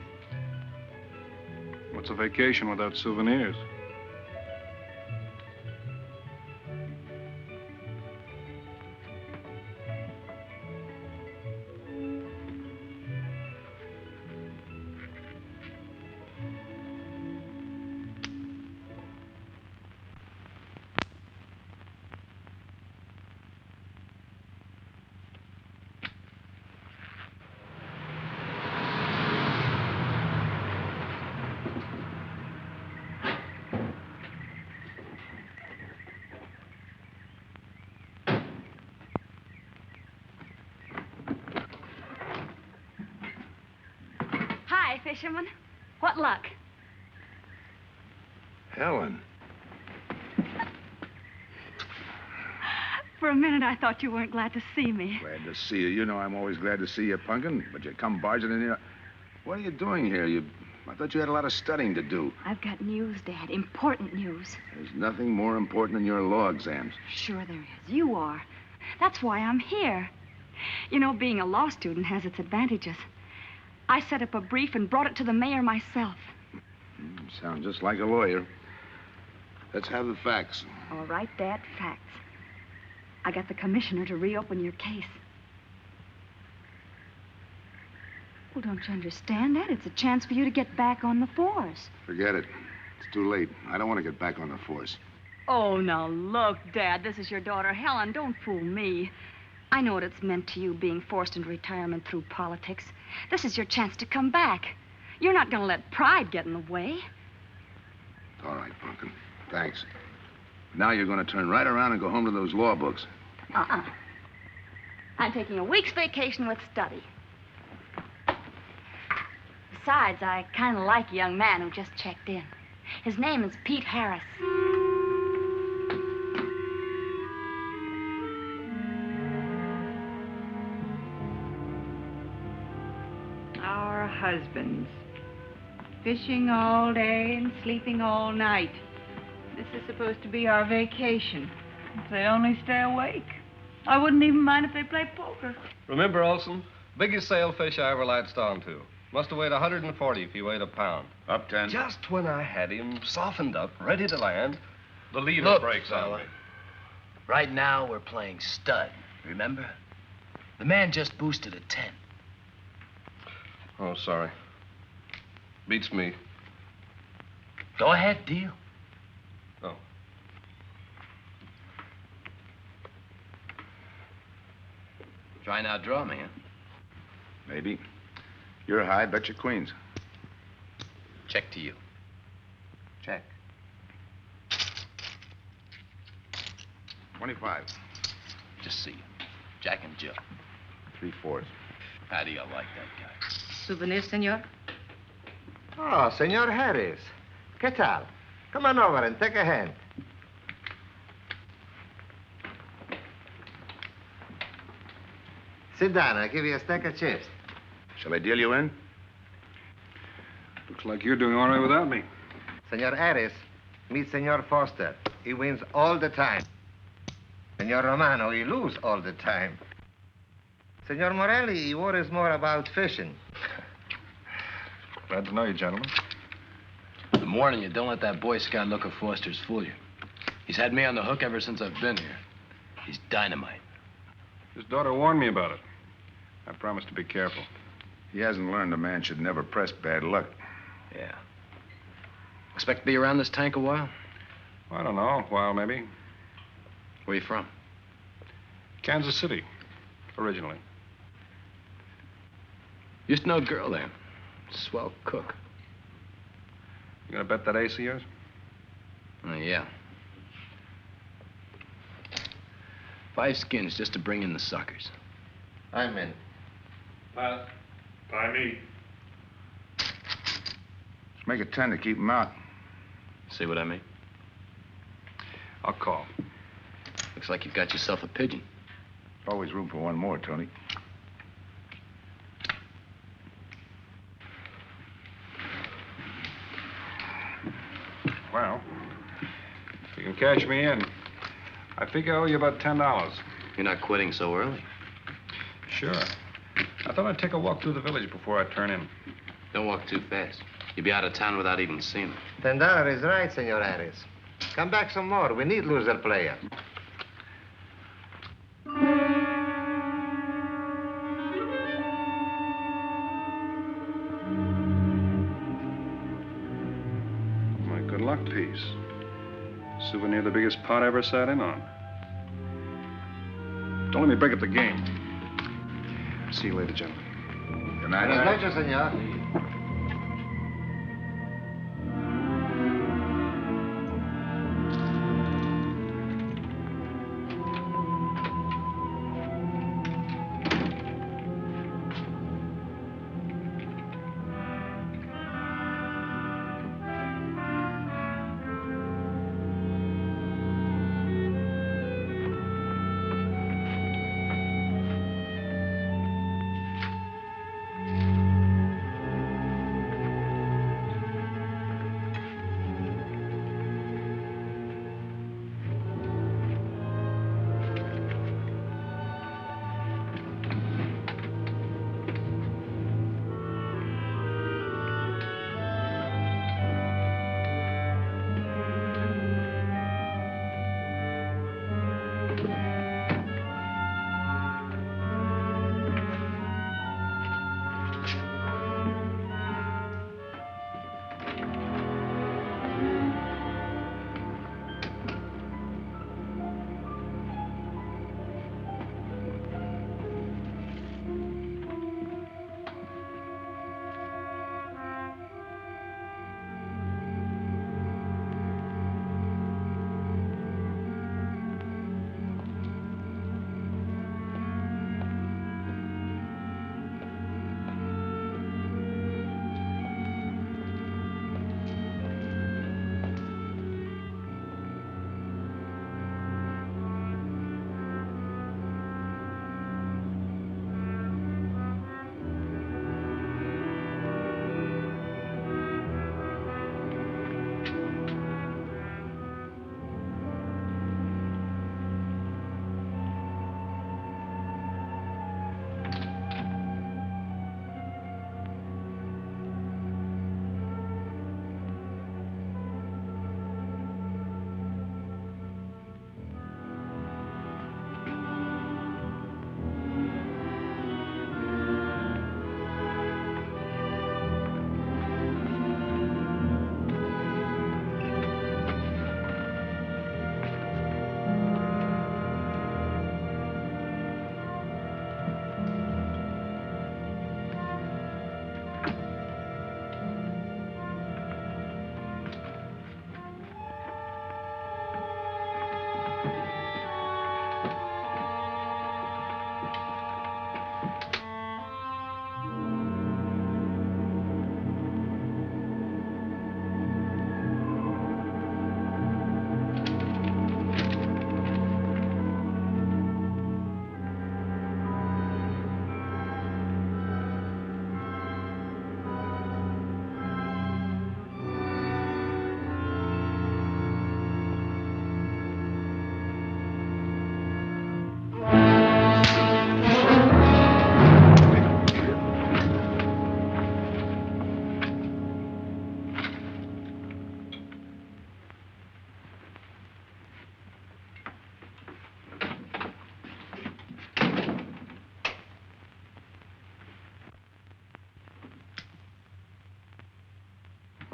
[SPEAKER 22] What's a vacation without souvenirs?
[SPEAKER 7] Hi, fisherman. What luck?
[SPEAKER 3] Helen.
[SPEAKER 7] For a minute, I thought you weren't glad to see me.
[SPEAKER 3] Glad to see you. You know I'm always glad to see you, Punkin, but you come barging in here. What are you doing here? You I thought you had a lot of studying to do.
[SPEAKER 7] I've got news, Dad. Important news.
[SPEAKER 3] There's nothing more important than your law exams.
[SPEAKER 7] Sure there is. You are. That's why I'm here. You know, being a law student has its advantages. I set up a brief and brought it to the mayor myself.
[SPEAKER 3] Sound just like a lawyer. Let's have the facts.
[SPEAKER 7] All right, Dad, facts. I got the commissioner to reopen your case. Well, don't you understand that? It's a chance for you to get back on the force.
[SPEAKER 3] Forget it. It's too late. I don't want to get back on the force.
[SPEAKER 7] Oh, now look, Dad, this is your daughter, Helen. Don't fool me. I know what it's meant to you, being forced into retirement through politics. This is your chance to come back. You're not going to let pride get in the way.
[SPEAKER 3] All right, Pumpkin. Thanks. Now you're going to turn right around and go home to those law books.
[SPEAKER 7] I'm taking a week's vacation with study. Besides, I kind of like a young man who just checked in. His name is Pete Harris.
[SPEAKER 4] Our husbands. Fishing all day and sleeping all night. This is supposed to be our vacation. If they only stay awake. I wouldn't even mind if they play poker.
[SPEAKER 16] Remember, Olson, biggest sailfish I ever latched onto. Must have weighed 140 if he weighed a pound.
[SPEAKER 3] Up 10.
[SPEAKER 16] Just when I had him softened up, ready to land, the leader
[SPEAKER 5] Look,
[SPEAKER 16] breaks on
[SPEAKER 5] fella.
[SPEAKER 16] me.
[SPEAKER 5] Right now, we're playing stud, remember? The man just boosted a 10.
[SPEAKER 16] Oh, sorry. Beats me.
[SPEAKER 5] Go ahead, deal.
[SPEAKER 16] Oh.
[SPEAKER 5] Try and outdraw me, huh?
[SPEAKER 3] Maybe. You're high, bet your queens.
[SPEAKER 5] Check to you.
[SPEAKER 3] Check. 25.
[SPEAKER 5] Just see you. Jack and Jill.
[SPEAKER 3] 3/4.
[SPEAKER 5] How do you like that guy?
[SPEAKER 4] Souvenir, senor?
[SPEAKER 19] Oh, Senor Harris. ¿Qué tal? Come on over and take a hand. Sit down. I'll give you a stack of chips.
[SPEAKER 3] Shall I deal you in?
[SPEAKER 16] Looks like you're doing all right without me.
[SPEAKER 19] Senor Harris, meet Senor Foster. He wins all the time. Senor Romano, he lose all the time. Senor Morelli, he worries more about fishing.
[SPEAKER 16] Glad to know you, gentlemen.
[SPEAKER 5] I'm warning you, don't let that Boy Scout look of Foster's fool you. He's had me on the hook ever since I've been here. He's dynamite.
[SPEAKER 16] His daughter warned me about it. I promised to be careful.
[SPEAKER 3] He hasn't learned a man should never press bad luck.
[SPEAKER 5] Yeah. Expect to be around this tank a while?
[SPEAKER 16] I don't know, a while maybe.
[SPEAKER 5] Where you from?
[SPEAKER 16] Kansas City, originally.
[SPEAKER 5] Used to know a girl there. Swell cook.
[SPEAKER 16] You gonna bet that ace of yours?
[SPEAKER 5] Yeah. 5 skins just to bring in the suckers.
[SPEAKER 19] I'm in.
[SPEAKER 16] Pass. By me.
[SPEAKER 3] Let's make it 10 to keep him out.
[SPEAKER 5] See what I mean?
[SPEAKER 16] I'll call.
[SPEAKER 5] Looks like you've got yourself a pigeon.
[SPEAKER 3] Always room for one more, Tony.
[SPEAKER 16] Well, if you can cash me in, I think I owe you about $10.
[SPEAKER 5] You're not quitting so early.
[SPEAKER 16] Sure. I thought I'd take a walk through the village before I turn in.
[SPEAKER 5] Don't walk too fast. You'll be out of town without even seeing it.
[SPEAKER 19] $10 is right, Senor Harris. Come back some more. We need loser player.
[SPEAKER 16] My good luck piece. Souvenir the biggest pot I ever sat in on. Don't let me break up the game. See you later, gentlemen.
[SPEAKER 3] Good night.
[SPEAKER 19] Buenas noches, senor.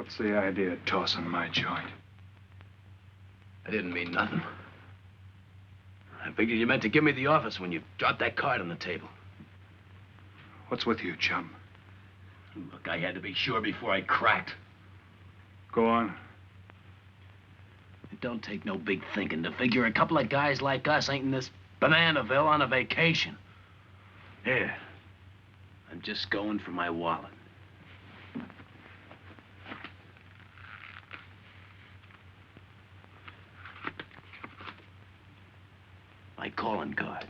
[SPEAKER 9] What's the idea of tossing my joint?
[SPEAKER 5] I didn't mean nothing. I figured you meant to give me the office when you dropped that card on the table.
[SPEAKER 9] What's with you, chum?
[SPEAKER 5] Look, I had to be sure before I cracked.
[SPEAKER 9] Go on.
[SPEAKER 5] It don't take no big thinking to figure a couple of guys like us ain't in this Bananaville on a vacation. Here, I'm just going for my wallet. My calling card.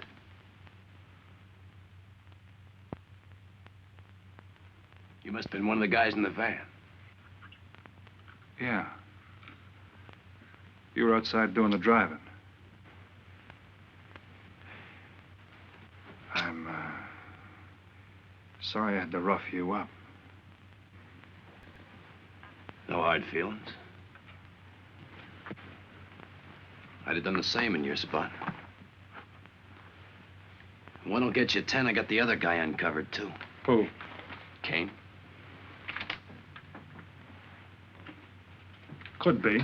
[SPEAKER 5] You must have been one of the guys in the van.
[SPEAKER 9] Yeah. You were outside doing the driving. I'm, sorry I had to rough you up.
[SPEAKER 5] No hard feelings. I'd have done the same in your spot. One will get you 10. I got the other guy uncovered, too.
[SPEAKER 9] Who?
[SPEAKER 5] Kane.
[SPEAKER 9] Could be.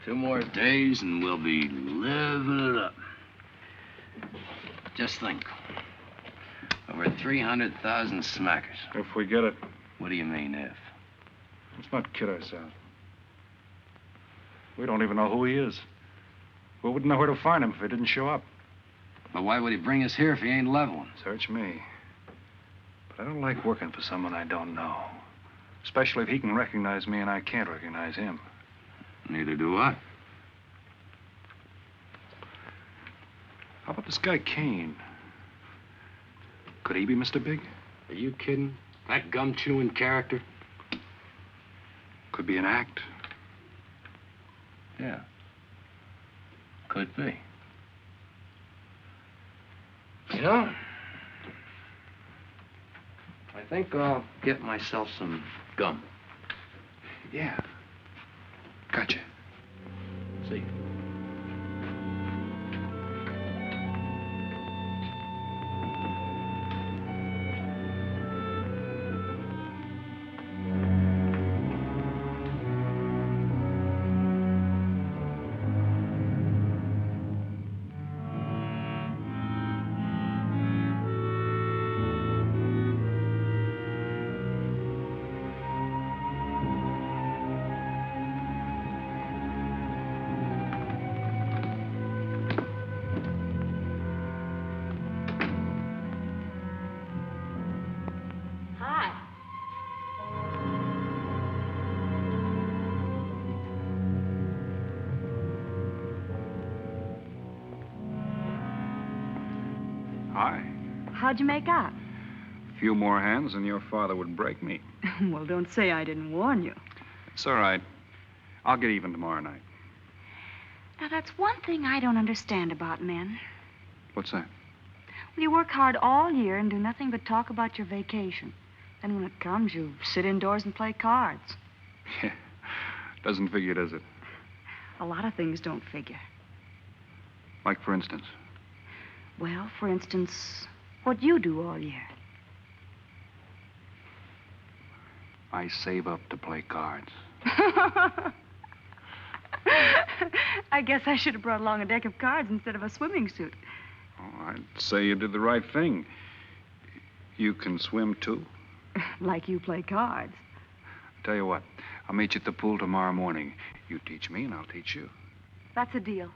[SPEAKER 5] 2 more days and we'll be living it up. Just think. Over 300,000 smackers.
[SPEAKER 9] If we get it.
[SPEAKER 5] What do you mean, if?
[SPEAKER 9] Let's not kid ourselves. We don't even know who he is. We wouldn't know where to find him if he didn't show up.
[SPEAKER 5] But why would he bring us here if he ain't leveling?
[SPEAKER 9] Search me. But I don't like working for someone I don't know. Especially if he can recognize me and I can't recognize him.
[SPEAKER 5] Neither do I.
[SPEAKER 9] How about this guy Kane? Could he be Mr. Big?
[SPEAKER 5] Are you kidding? That gum-chewing character?
[SPEAKER 9] Could be an act.
[SPEAKER 5] Yeah. Could be. You know, I think I'll get myself some gum.
[SPEAKER 9] Yeah. Gotcha.
[SPEAKER 5] See.
[SPEAKER 9] Hi.
[SPEAKER 7] How'd you make out?
[SPEAKER 9] A few more hands and your father would break me.
[SPEAKER 7] Well, don't say I didn't warn you.
[SPEAKER 9] It's all right. I'll get even tomorrow night.
[SPEAKER 7] Now, that's one thing I don't understand about men.
[SPEAKER 9] What's that?
[SPEAKER 7] Well, you work hard all year and do nothing but talk about your vacation. Then when it comes, you sit indoors and play cards.
[SPEAKER 9] Yeah. Doesn't figure, does it?
[SPEAKER 7] A lot of things don't figure.
[SPEAKER 9] Like, for instance?
[SPEAKER 7] Well, for instance, what you do all year.
[SPEAKER 9] I save up to play cards.
[SPEAKER 7] I guess I should have brought along a deck of cards instead of a swimming suit.
[SPEAKER 9] Oh, I'd say you did the right thing. You can swim, too?
[SPEAKER 7] Like you play cards.
[SPEAKER 9] Tell you what, I'll meet you at the pool tomorrow morning. You teach me and I'll teach you.
[SPEAKER 7] That's a deal.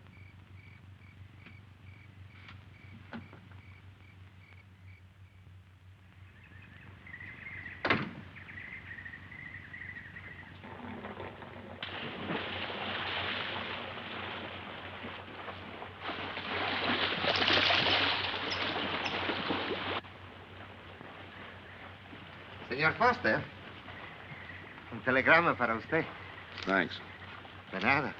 [SPEAKER 19] Señor Foster, un telegrama para usted.
[SPEAKER 3] Thanks.
[SPEAKER 19] De nada.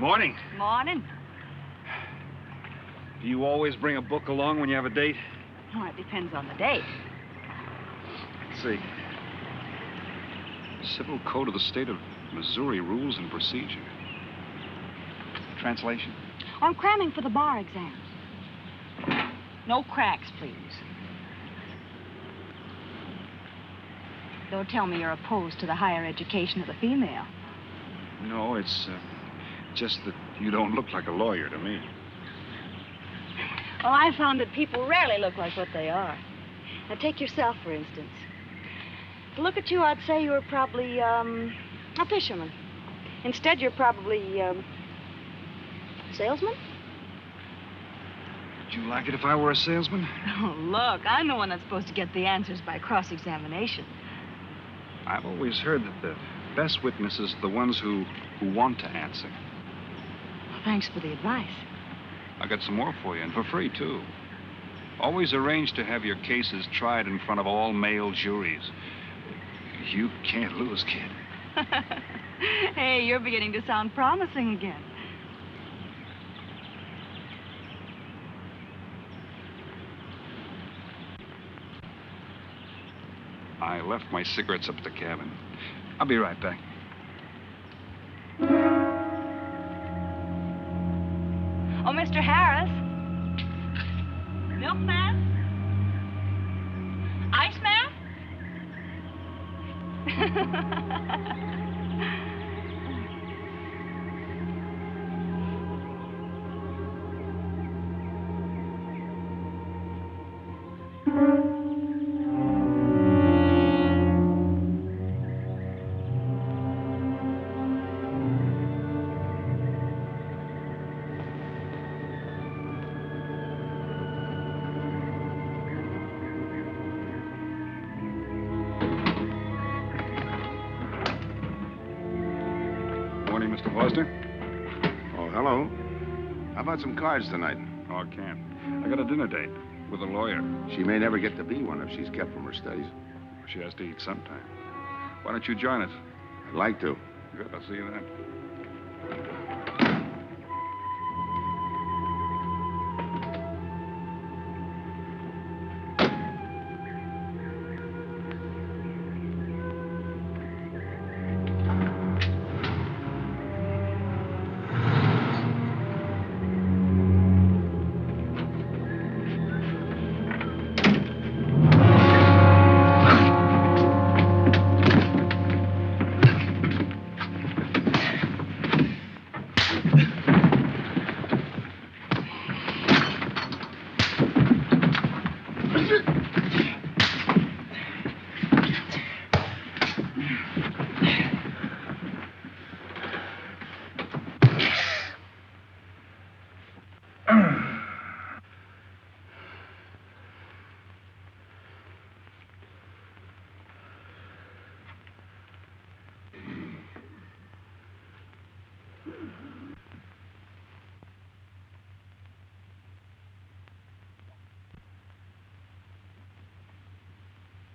[SPEAKER 9] Morning.
[SPEAKER 7] Morning.
[SPEAKER 9] Do you always bring a book along when you have a date?
[SPEAKER 7] Well, it depends on the date.
[SPEAKER 9] Let's see. Civil Code of the State of Missouri Rules and Procedure. Translation.
[SPEAKER 7] I'm cramming for the bar exams. No cracks, please. Don't tell me you're opposed to the higher education of the female.
[SPEAKER 9] No, it's just that you don't look like a lawyer to me.
[SPEAKER 7] Well, I found that people rarely look like what they are. Now, take yourself, for instance. To look at you, I'd say you were probably, a fisherman. Instead, you're probably, salesman?
[SPEAKER 9] Would you like it if I were a salesman?
[SPEAKER 7] Oh, look, I'm the one that's supposed to get the answers by cross-examination.
[SPEAKER 9] I've always heard that the best witnesses are the ones who want to answer.
[SPEAKER 7] Well, thanks for the advice.
[SPEAKER 9] I got some more for you, and for free, too. Always arrange to have your cases tried in front of all male juries. You can't lose, kid.
[SPEAKER 7] Hey, you're beginning to sound promising again.
[SPEAKER 9] I left my cigarettes up at the cabin. I'll be right back.
[SPEAKER 7] Oh, Mr. Harris. Milkman? Iceman?
[SPEAKER 3] Oh, hello. How about some cards tonight?
[SPEAKER 9] Oh, I can't. I got a dinner date with a lawyer.
[SPEAKER 3] She may never get to be one if she's kept from her studies.
[SPEAKER 9] She has to eat sometime. Why don't you join us?
[SPEAKER 3] I'd like to.
[SPEAKER 9] Good, I'll see you then.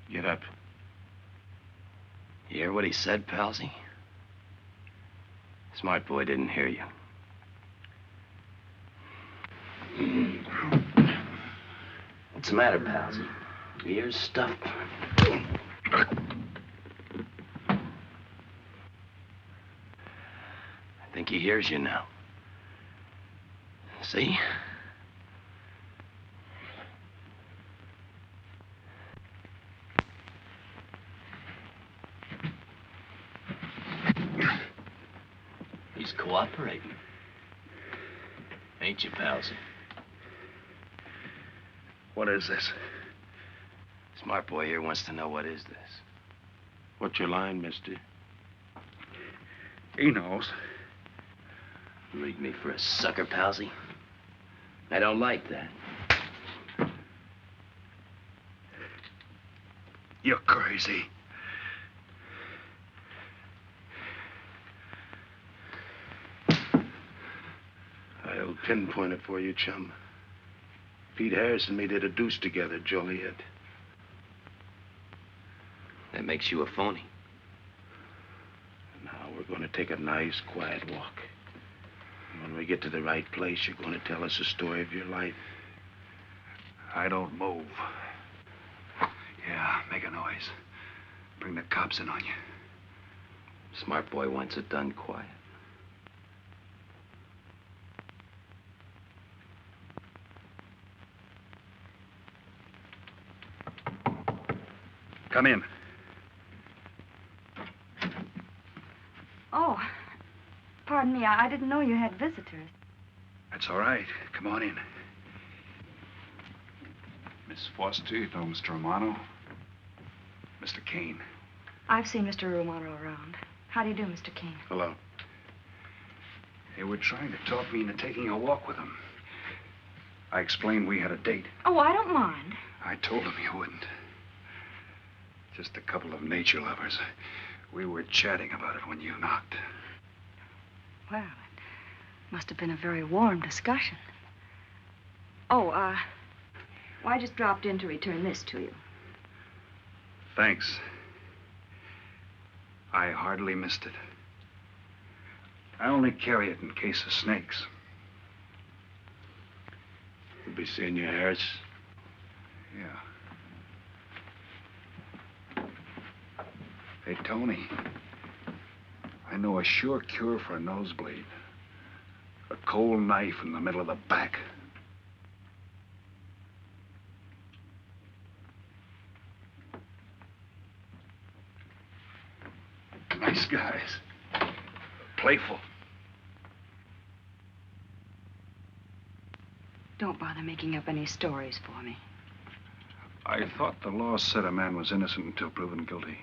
[SPEAKER 5] Get up. You hear what he said, Palsy? Smart boy didn't hear you. What's the matter, Palsy? Your ears stuffed? I think he hears you now. See? He's cooperating. Ain't you, Palsy?
[SPEAKER 9] What is this?
[SPEAKER 5] Smart boy here wants to know what is this.
[SPEAKER 6] What's your line, mister?
[SPEAKER 9] He knows.
[SPEAKER 5] Leave me for a sucker, Palsy. I don't like that.
[SPEAKER 9] You're crazy.
[SPEAKER 6] I'll pinpoint it for you, chum. Pete Harris and me did a deuce together, Joliet.
[SPEAKER 5] That makes you a phony.
[SPEAKER 6] Now we're going to take a nice, quiet walk. When we get to the right place, you're going to tell us the story of your life.
[SPEAKER 8] I don't move. Yeah, make a noise. Bring the cops in on you.
[SPEAKER 13] Smart boy wants it done quiet.
[SPEAKER 8] Come in.
[SPEAKER 7] Oh, pardon me. I didn't know you had visitors.
[SPEAKER 8] That's all right. Come on in. Miss Foster, you know Mr. Romano? Mr. Kane.
[SPEAKER 7] I've seen Mr. Romano around. How do you do, Mr. Kane?
[SPEAKER 8] Hello. They were trying to talk me into taking a walk with him. I explained we had a date.
[SPEAKER 7] Oh, I don't mind.
[SPEAKER 8] I told him you wouldn't. Just a couple of nature lovers. We were chatting about it when you knocked.
[SPEAKER 7] Well, it must have been a very warm discussion. Oh, well, I just dropped in to return this to you.
[SPEAKER 8] Thanks. I hardly missed it. I only carry it in case of snakes.
[SPEAKER 6] We'll be seeing you, Harris.
[SPEAKER 8] Yeah. Hey, Tony. I know a sure cure for a nosebleed. A cold knife in the middle of the back. Nice guys. Playful.
[SPEAKER 7] Don't bother making up any stories for me.
[SPEAKER 8] I thought the law said a man was innocent until proven guilty.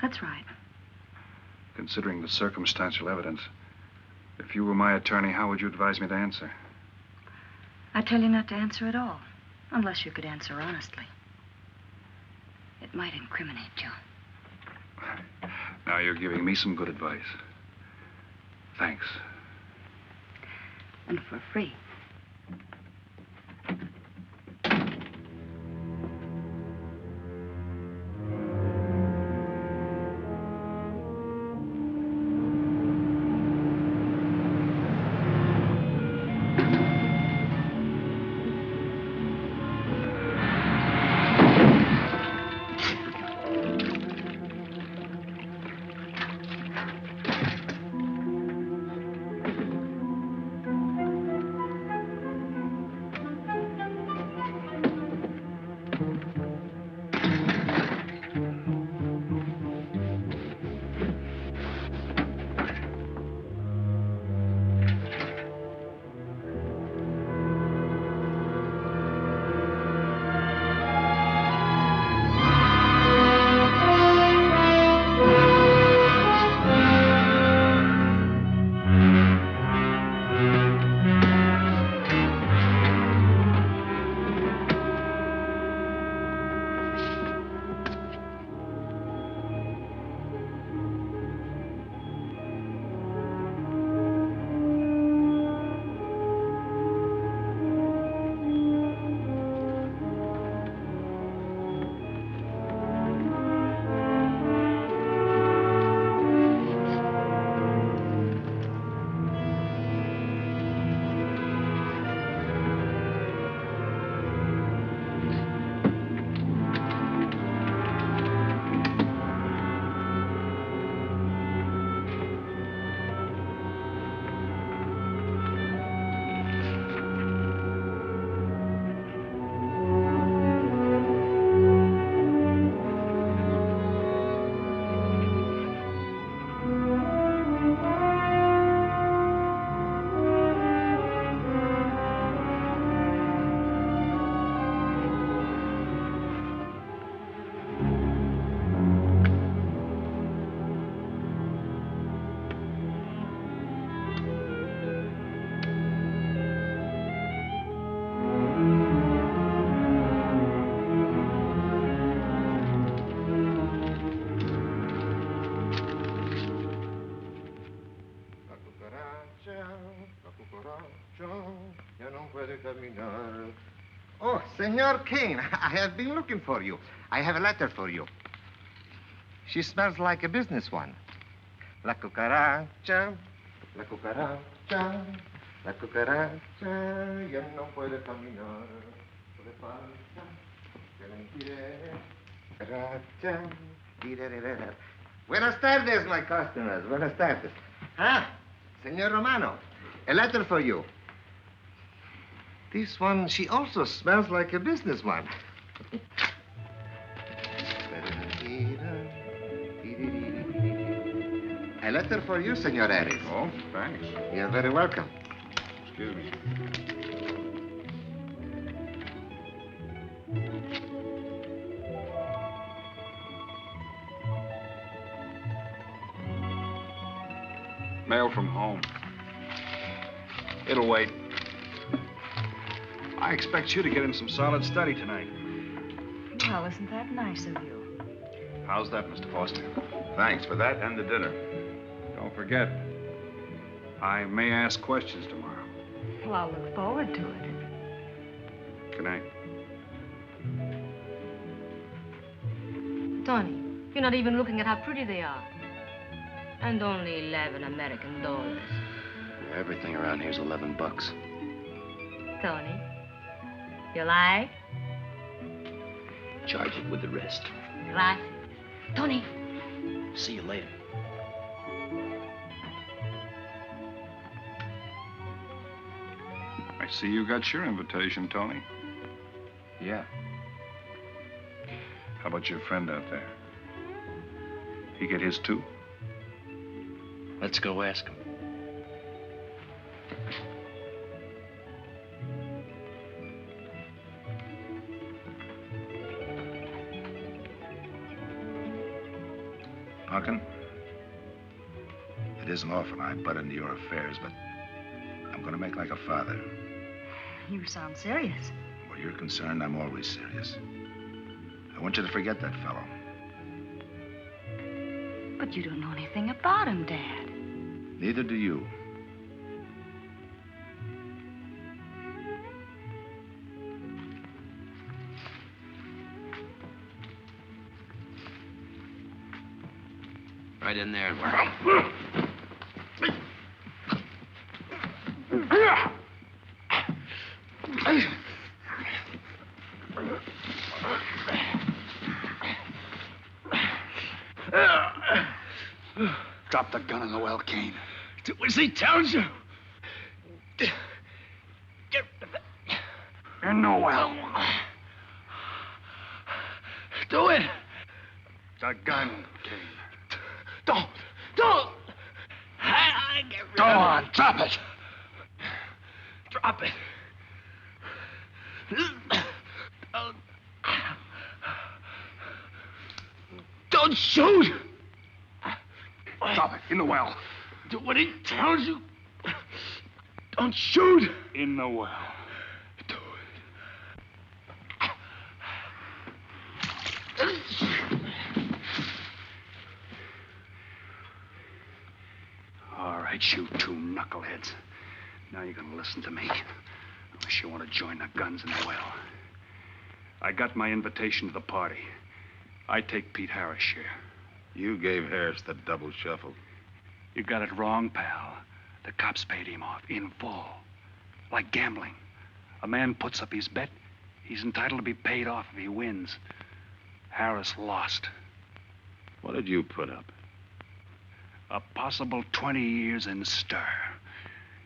[SPEAKER 7] That's right.
[SPEAKER 8] Considering the circumstantial evidence, if you were my attorney, how would you advise me to answer?
[SPEAKER 7] I tell you not to answer at all, unless you could answer honestly. It might incriminate you.
[SPEAKER 8] Now you're giving me some good advice. Thanks.
[SPEAKER 7] And for free.
[SPEAKER 19] Oh, Senor Kane, I have been looking for you. I have a letter for you. She smells like a business one. La cucaracha, La cucaracha ya no puede caminar. Le falta que le impide. Cucaracha. Dirererera. Buenas tardes, my customers. Buenas tardes. Ah, Senor Romano, a letter for you. This one, she also smells like a businessman. A letter for you, Senor Harris.
[SPEAKER 9] Oh, thanks.
[SPEAKER 19] You're very welcome.
[SPEAKER 9] Excuse me. Mail from home. It'll wait. I expect you to get in some solid study tonight.
[SPEAKER 4] Well, isn't that nice of you?
[SPEAKER 9] How's that, Mr. Foster?
[SPEAKER 3] Thanks for that and the dinner.
[SPEAKER 9] Don't forget, I may ask questions tomorrow.
[SPEAKER 4] Well, I'll look forward to it.
[SPEAKER 9] Good night.
[SPEAKER 21] Tony, you're not even looking at how pretty they are. And only 11 American dollars.
[SPEAKER 6] Everything around here's $11.
[SPEAKER 21] Tony, you like?
[SPEAKER 5] Charge it with the rest.
[SPEAKER 21] Gracias. Tony.
[SPEAKER 5] See you later.
[SPEAKER 9] I see you got your invitation, Tony.
[SPEAKER 8] Yeah.
[SPEAKER 9] How about your friend out there? He get his too?
[SPEAKER 5] Let's go ask him.
[SPEAKER 3] Punkin, it isn't often I butt into your affairs, but I'm going to make like a father.
[SPEAKER 4] You sound serious.
[SPEAKER 3] Where you're concerned, I'm always serious. I want you to forget that fellow.
[SPEAKER 4] But you don't know anything about him, Dad.
[SPEAKER 3] Neither do you.
[SPEAKER 5] Right in there.
[SPEAKER 10] Drop the gun in the well, Kane.
[SPEAKER 5] Was he tells you?
[SPEAKER 10] In the well.
[SPEAKER 5] Do it.
[SPEAKER 10] The gun, Kane.
[SPEAKER 5] Don't.
[SPEAKER 10] Go on, drop it.
[SPEAKER 5] Drop it. Don't shoot.
[SPEAKER 10] Drop it, in the well.
[SPEAKER 5] Do what he tells you. Don't shoot.
[SPEAKER 10] In the well.
[SPEAKER 5] Do
[SPEAKER 10] All right, you two knuckleheads. Now you're gonna listen to me. Unless you want to join the guns in the well. I got my invitation to the party. I take Pete Harris' share.
[SPEAKER 3] You gave Harris the double shuffle.
[SPEAKER 10] You got it wrong, pal. The cops paid him off in full. Like gambling. A man puts up his bet, he's entitled to be paid off if he wins. Harris lost.
[SPEAKER 3] What did you put up?
[SPEAKER 10] A possible 20 years in stir.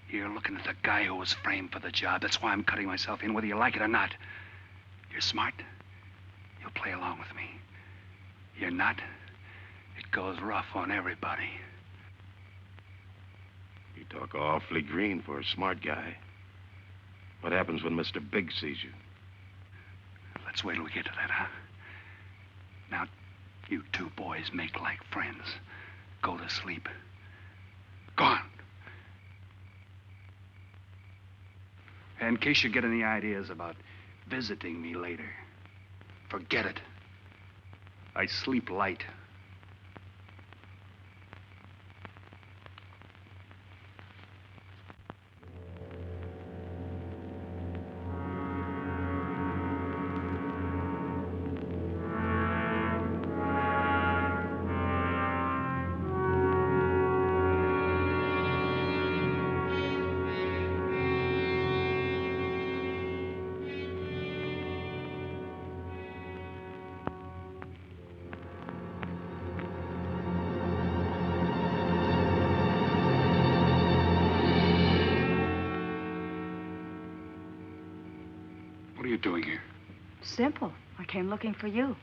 [SPEAKER 10] You're looking at the guy who was framed for the job. That's why I'm cutting myself in, whether you like it or not. You're smart. You'll play along with me. You're not. It goes rough on everybody.
[SPEAKER 3] You talk awfully green for a smart guy. What happens when Mr. Big sees you?
[SPEAKER 10] Let's wait till we get to that, huh? Now, you two boys make like friends. Go to sleep. Go on. In case you get any ideas about visiting me later, forget it. I sleep light. What are you doing here?
[SPEAKER 7] Simple. I came looking for you.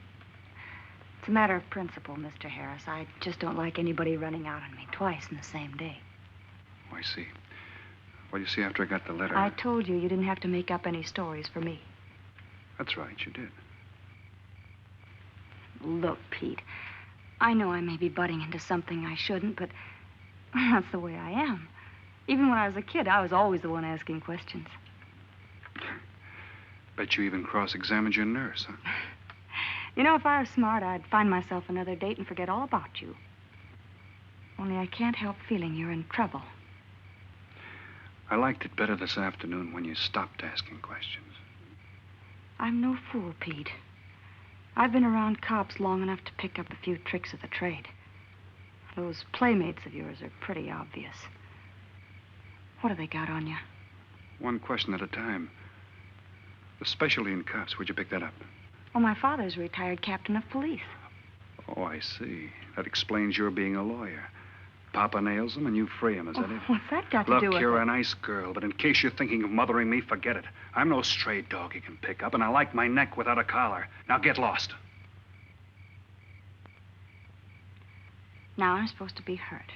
[SPEAKER 7] It's a matter of principle, Mr. Harris. I just don't like anybody running out on me twice in the same day.
[SPEAKER 10] Oh, I see. Well, you see, after I got the letter...
[SPEAKER 7] I told you didn't have to make up any stories for me.
[SPEAKER 10] That's right, you did.
[SPEAKER 7] Look, Pete, I know I may be butting into something I shouldn't, but that's the way I am. Even when I was a kid, I was always the one asking questions.
[SPEAKER 10] Bet you even cross-examined your nurse, huh?
[SPEAKER 7] You know, if I was smart, I'd find myself another date and forget all about you. Only I can't help feeling you're in trouble.
[SPEAKER 10] I liked it better this afternoon when you stopped asking questions.
[SPEAKER 7] I'm no fool, Pete. I've been around cops long enough to pick up a few tricks of the trade. Those playmates of yours are pretty obvious. What have they got on you?
[SPEAKER 10] One question at a time. The specialty in cops, where'd you pick that up?
[SPEAKER 7] Well, my father's a retired captain of police.
[SPEAKER 10] Oh, I see. That explains your being a lawyer. Papa nails them and you free him, is that it?
[SPEAKER 7] What's that got to do with it?
[SPEAKER 10] Look, you're a nice girl, but in case you're thinking of mothering me, forget it. I'm no stray dog you can pick up, and I like my neck without a collar. Now get lost.
[SPEAKER 7] Now I'm supposed to be hurt.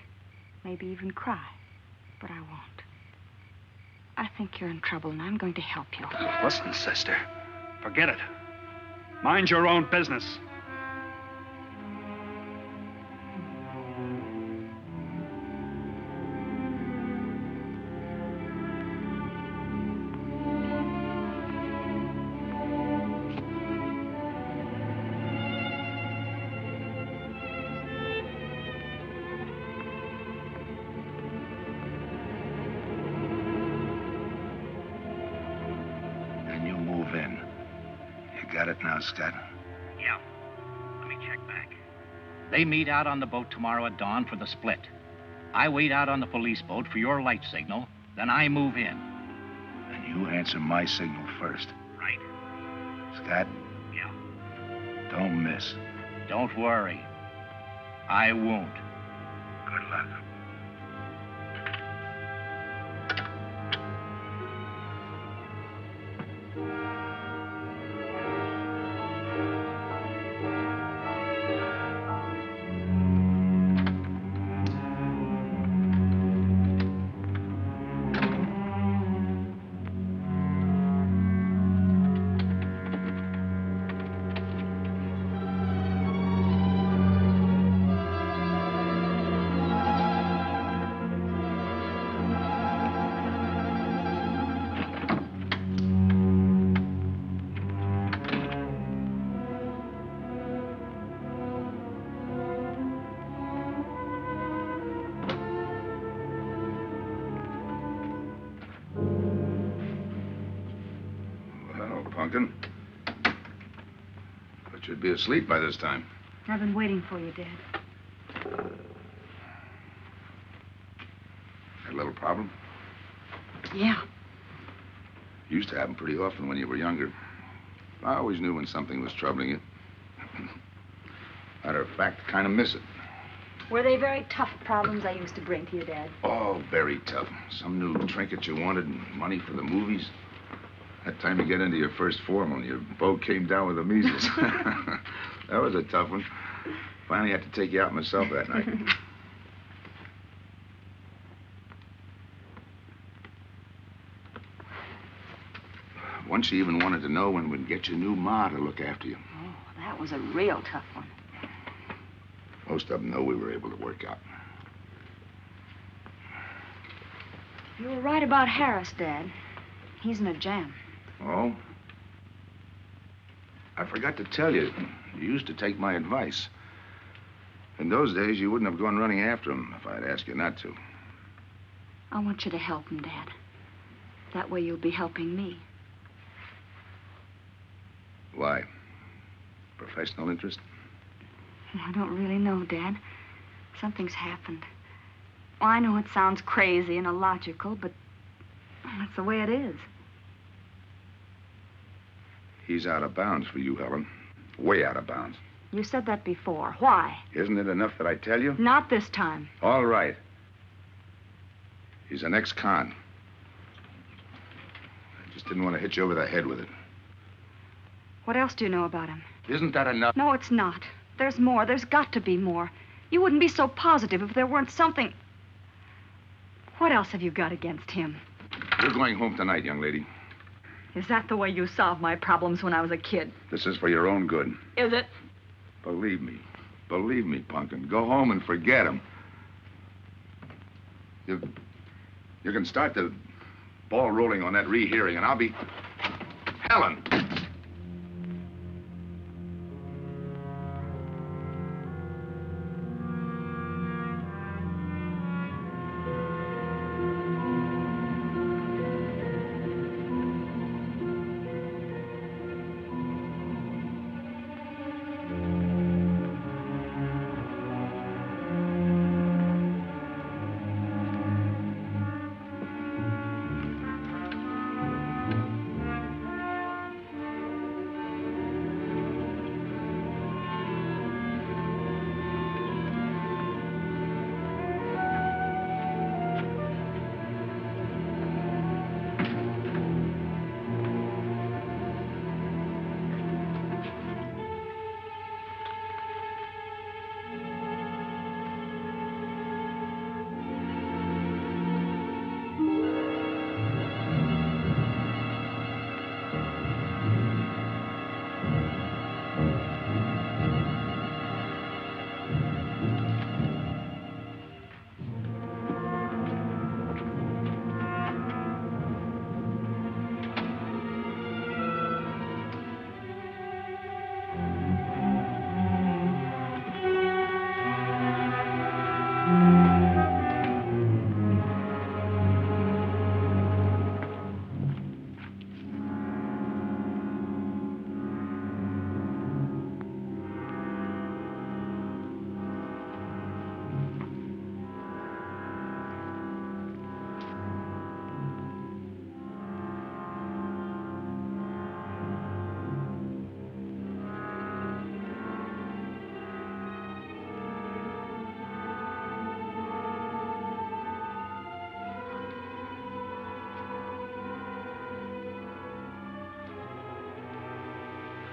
[SPEAKER 7] Maybe even cry. But I won't. I think you're in trouble, and I'm going to help you.
[SPEAKER 10] Listen, sister. Forget it. Mind your own business.
[SPEAKER 6] Scott?
[SPEAKER 14] Yeah. Let me check back. They meet out on the boat tomorrow at dawn for the split. I wait out on the police boat for your light signal, then I move in.
[SPEAKER 6] And you answer my signal first.
[SPEAKER 14] Right.
[SPEAKER 6] Scott?
[SPEAKER 14] Yeah.
[SPEAKER 6] Don't miss.
[SPEAKER 14] Don't worry. I won't.
[SPEAKER 6] Good luck.
[SPEAKER 3] Pumpkin. But you'd be asleep by this time.
[SPEAKER 7] I've been waiting for you, Dad.
[SPEAKER 3] Had a little problem?
[SPEAKER 7] Yeah.
[SPEAKER 3] Used to happen pretty often when you were younger. I always knew when something was troubling you. Matter of fact, kind of miss it.
[SPEAKER 7] Were they very tough problems I used to bring to you, Dad?
[SPEAKER 3] Oh, very tough. Some new trinket you wanted and money for the movies. That time you get into your first formal, your boat came down with the measles. That was a tough one. Finally had to take you out myself that night. Once you even wanted to know when we'd get your new ma to look after you.
[SPEAKER 7] Oh, that was a real tough one.
[SPEAKER 3] Most of them know we were able to work out.
[SPEAKER 7] You were right about Harris, Dad. He's in a jam.
[SPEAKER 3] Oh? I forgot to tell you. You used to take my advice. In those days, you wouldn't have gone running after him if I'd asked you not to.
[SPEAKER 7] I want you to help him, Dad. That way you'll be helping me.
[SPEAKER 3] Why? Professional interest?
[SPEAKER 7] I don't really know, Dad. Something's happened. Well, I know it sounds crazy and illogical, but that's the way it is.
[SPEAKER 3] He's out of bounds for you, Helen. Way out of bounds.
[SPEAKER 7] You said that before. Why?
[SPEAKER 3] Isn't it enough that I tell you?
[SPEAKER 7] Not this time.
[SPEAKER 3] All right. He's an ex-con. I just didn't want to hit you over the head with it.
[SPEAKER 7] What else do you know about him?
[SPEAKER 3] Isn't that enough?
[SPEAKER 7] No, it's not. There's more. There's got to be more. You wouldn't be so positive if there weren't something. What else have you got against him?
[SPEAKER 3] You're going home tonight, young lady.
[SPEAKER 7] Is that the way you solved my problems when I was a kid?
[SPEAKER 3] This is for your own good.
[SPEAKER 7] Is it?
[SPEAKER 3] Believe me. Believe me, Punkin. Go home and forget him. You can start the ball rolling on that rehearing, and I'll be... Helen!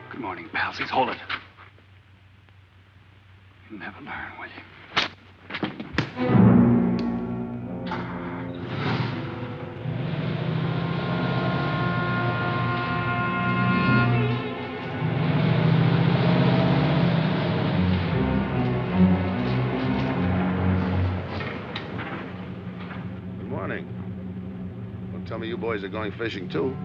[SPEAKER 10] Good morning, palsies. Hold it. You'll never learn, will you?
[SPEAKER 3] Good morning. Don't tell me you boys are going fishing, too.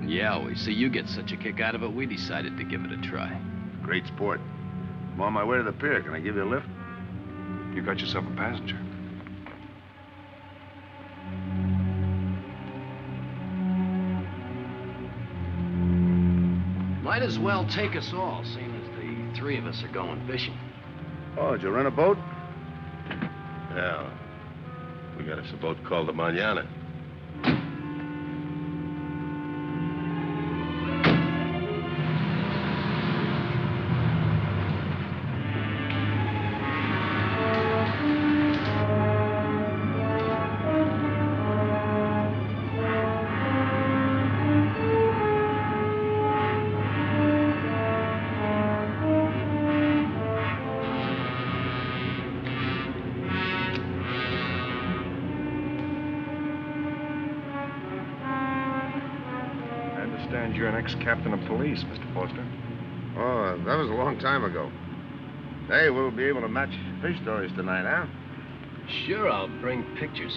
[SPEAKER 11] Yeah, we see you get such a kick out of it, we decided to give it a try.
[SPEAKER 3] Great sport. I'm on my way to the pier. Can I give you a lift?
[SPEAKER 9] You got yourself a passenger.
[SPEAKER 11] Might as well take us all, seeing as the three of us are going fishing.
[SPEAKER 3] Oh, did you rent a boat?
[SPEAKER 6] Yeah. We got us a boat called the Mañana.
[SPEAKER 8] You're an ex-captain of police, Mr. Foster.
[SPEAKER 3] Oh, that was a long time ago. Hey, we'll be able to match fish stories tonight, huh?
[SPEAKER 11] Sure, I'll bring pictures.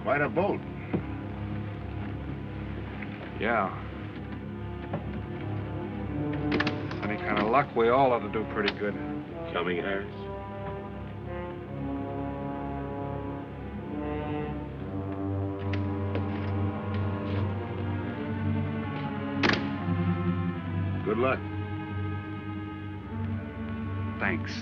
[SPEAKER 3] Quite a boat.
[SPEAKER 9] Yeah. Any kind of luck, we all ought to do pretty good.
[SPEAKER 6] Coming, Harris?
[SPEAKER 3] Good luck.
[SPEAKER 9] Thanks.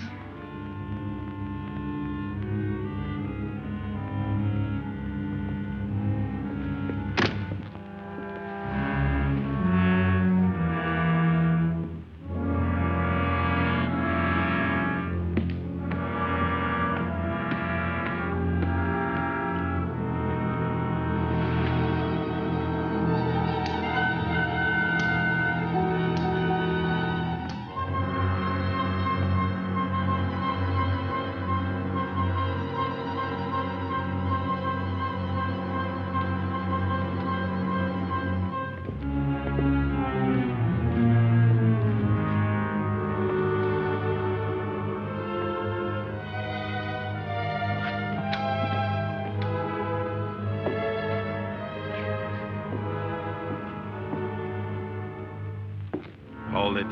[SPEAKER 11] hold it.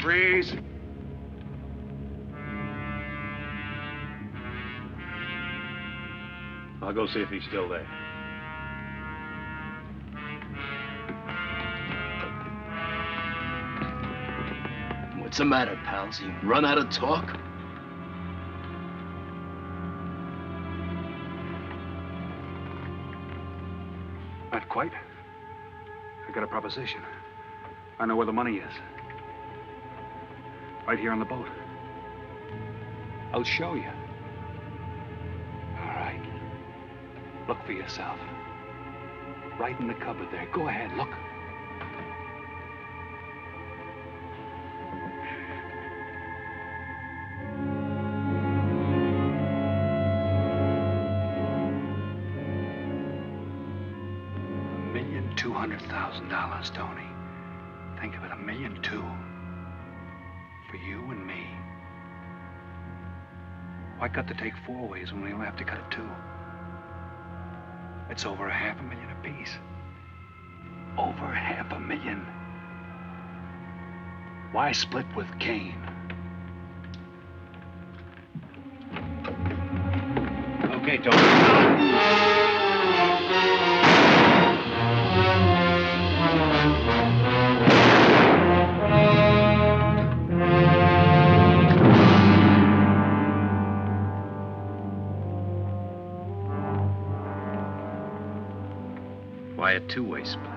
[SPEAKER 3] Freeze.
[SPEAKER 10] I'll go see if he's still there.
[SPEAKER 5] What's the matter, pals? You run out of talk?
[SPEAKER 10] Not quite. I got a proposition. I know where the money is. Right here on the boat. I'll show you. All right. Look for yourself. Right in the cupboard there. Go ahead, look. $1,200,000, Tony. Think of it, $1.2 million. For you and me. Why cut the take 4 ways when we only have to cut it 2? It's over $500,000 apiece. Over $500,000. Why split with Kane?
[SPEAKER 6] Okay, Tony.
[SPEAKER 5] Why a two-way split?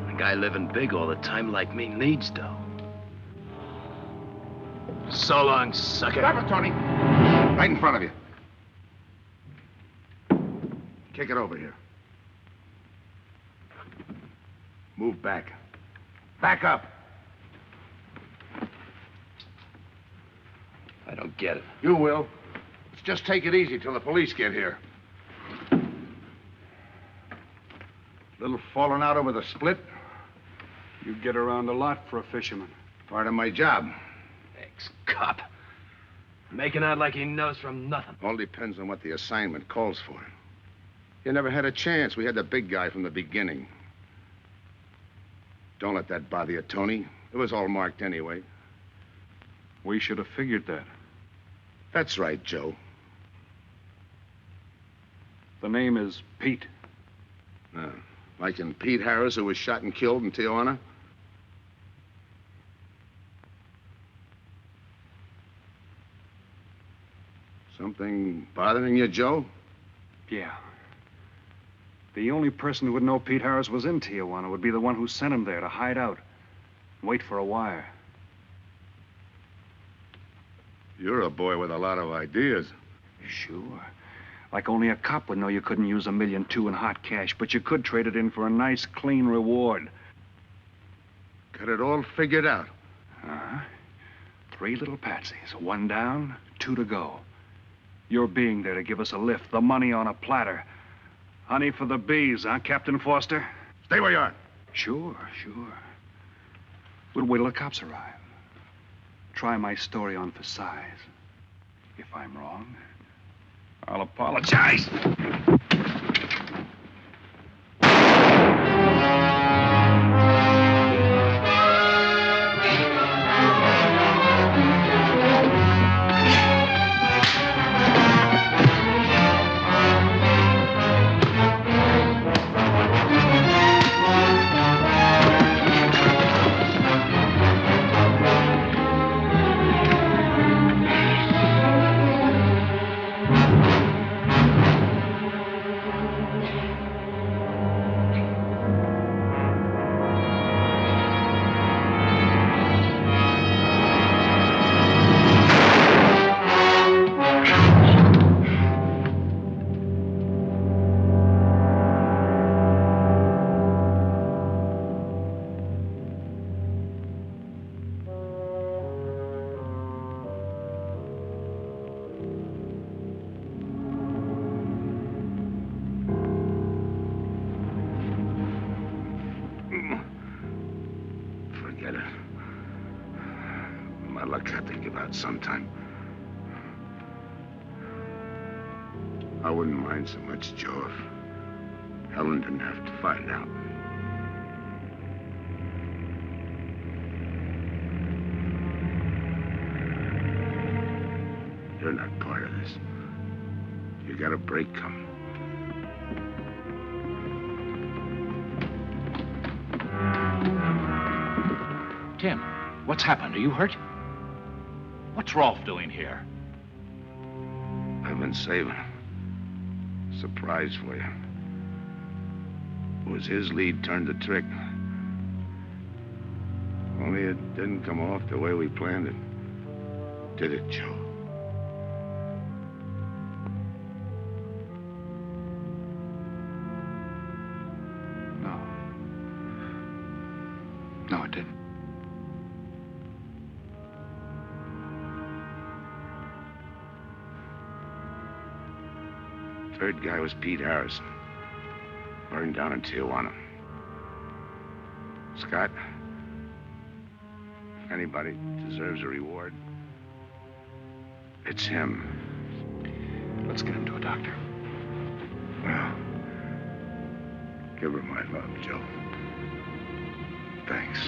[SPEAKER 5] A guy living big all the time like me needs dough. So long, sucker.
[SPEAKER 3] Stop it, Tony. Right in front of you. Kick it over here. Move back. Back up.
[SPEAKER 5] I don't get it.
[SPEAKER 3] You will. Let's just take it easy till the police get here. Little falling out over the split.
[SPEAKER 10] You get around a lot for a fisherman.
[SPEAKER 3] Part of my job.
[SPEAKER 5] Ex-cop. Making out like he knows from nothing.
[SPEAKER 3] All depends on what the assignment calls for. You never had a chance. We had the big guy from the beginning. Don't let that bother you, Tony. It was all marked anyway.
[SPEAKER 10] We should have figured that.
[SPEAKER 3] That's right, Joe.
[SPEAKER 10] The name is Pete.
[SPEAKER 3] Like in Pete Harris, who was shot and killed in Tijuana? Something bothering you, Joe?
[SPEAKER 10] Yeah. The only person who would know Pete Harris was in Tijuana would be the one who sent him there to hide out. Wait for a wire.
[SPEAKER 3] You're a boy with a lot of ideas.
[SPEAKER 10] Sure. Like only a cop would know you couldn't use $1.2 million in hot cash, but you could trade it in for a nice, clean reward.
[SPEAKER 3] Got it all figured out.
[SPEAKER 10] 3 little patsies. 1 down, 2 to go. Your being there to give us a lift, the money on a platter. Honey for the bees, huh, Captain Foster?
[SPEAKER 3] Stay where you are.
[SPEAKER 10] Sure. We'll wait till the cops arrive. Try my story on for size. If I'm wrong, I'll apologize.
[SPEAKER 3] luck had to give out sometime. I wouldn't mind so much, Joe, if Helen didn't have to find out. You're not part of this. You got a break coming.
[SPEAKER 14] Tim, what's happened? Are you hurt? What's Rolfe doing here?
[SPEAKER 3] I've been saving a surprise for you. It was his lead turned the trick. Only it didn't come off the way we planned it. Did it, Joe?
[SPEAKER 9] No, it didn't.
[SPEAKER 3] Third guy was Pete Harrison. Burned down in Tijuana. Scott, if anybody deserves a reward, it's him.
[SPEAKER 9] Let's get him to a doctor.
[SPEAKER 3] Well, give her my love, Joe. Thanks.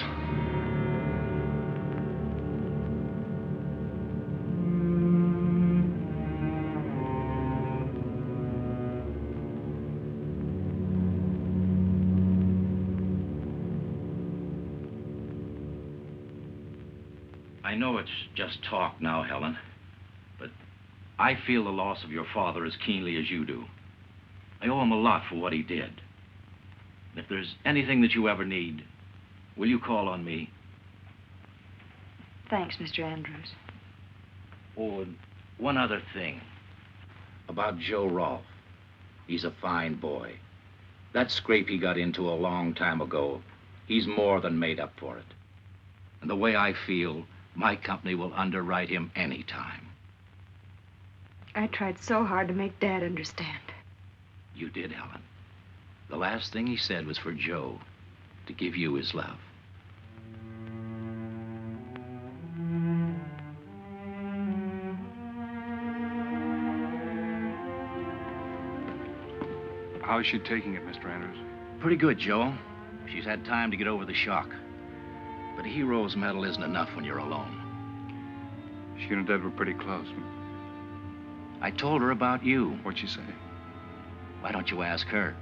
[SPEAKER 14] I know it's just talk now, Helen, but I feel the loss of your father as keenly as you do. I owe him a lot for what he did. And if there's anything that you ever need, will you call on me?
[SPEAKER 7] Thanks, Mr. Andrews.
[SPEAKER 14] Oh, and one other thing. About Joe Rolfe. He's a fine boy. That scrape he got into a long time ago, he's more than made up for it. And the way I feel, my company will underwrite him any time.
[SPEAKER 7] I tried so hard to make Dad understand.
[SPEAKER 14] You did, Helen. The last thing he said was for Joe to give you his love.
[SPEAKER 9] How is she taking it, Mr. Andrews?
[SPEAKER 14] Pretty good, Joe. She's had time to get over the shock. But a hero's medal isn't enough when you're alone.
[SPEAKER 9] She and her dad were pretty close.
[SPEAKER 14] I told her about you.
[SPEAKER 9] What'd she say?
[SPEAKER 14] Why don't you ask her?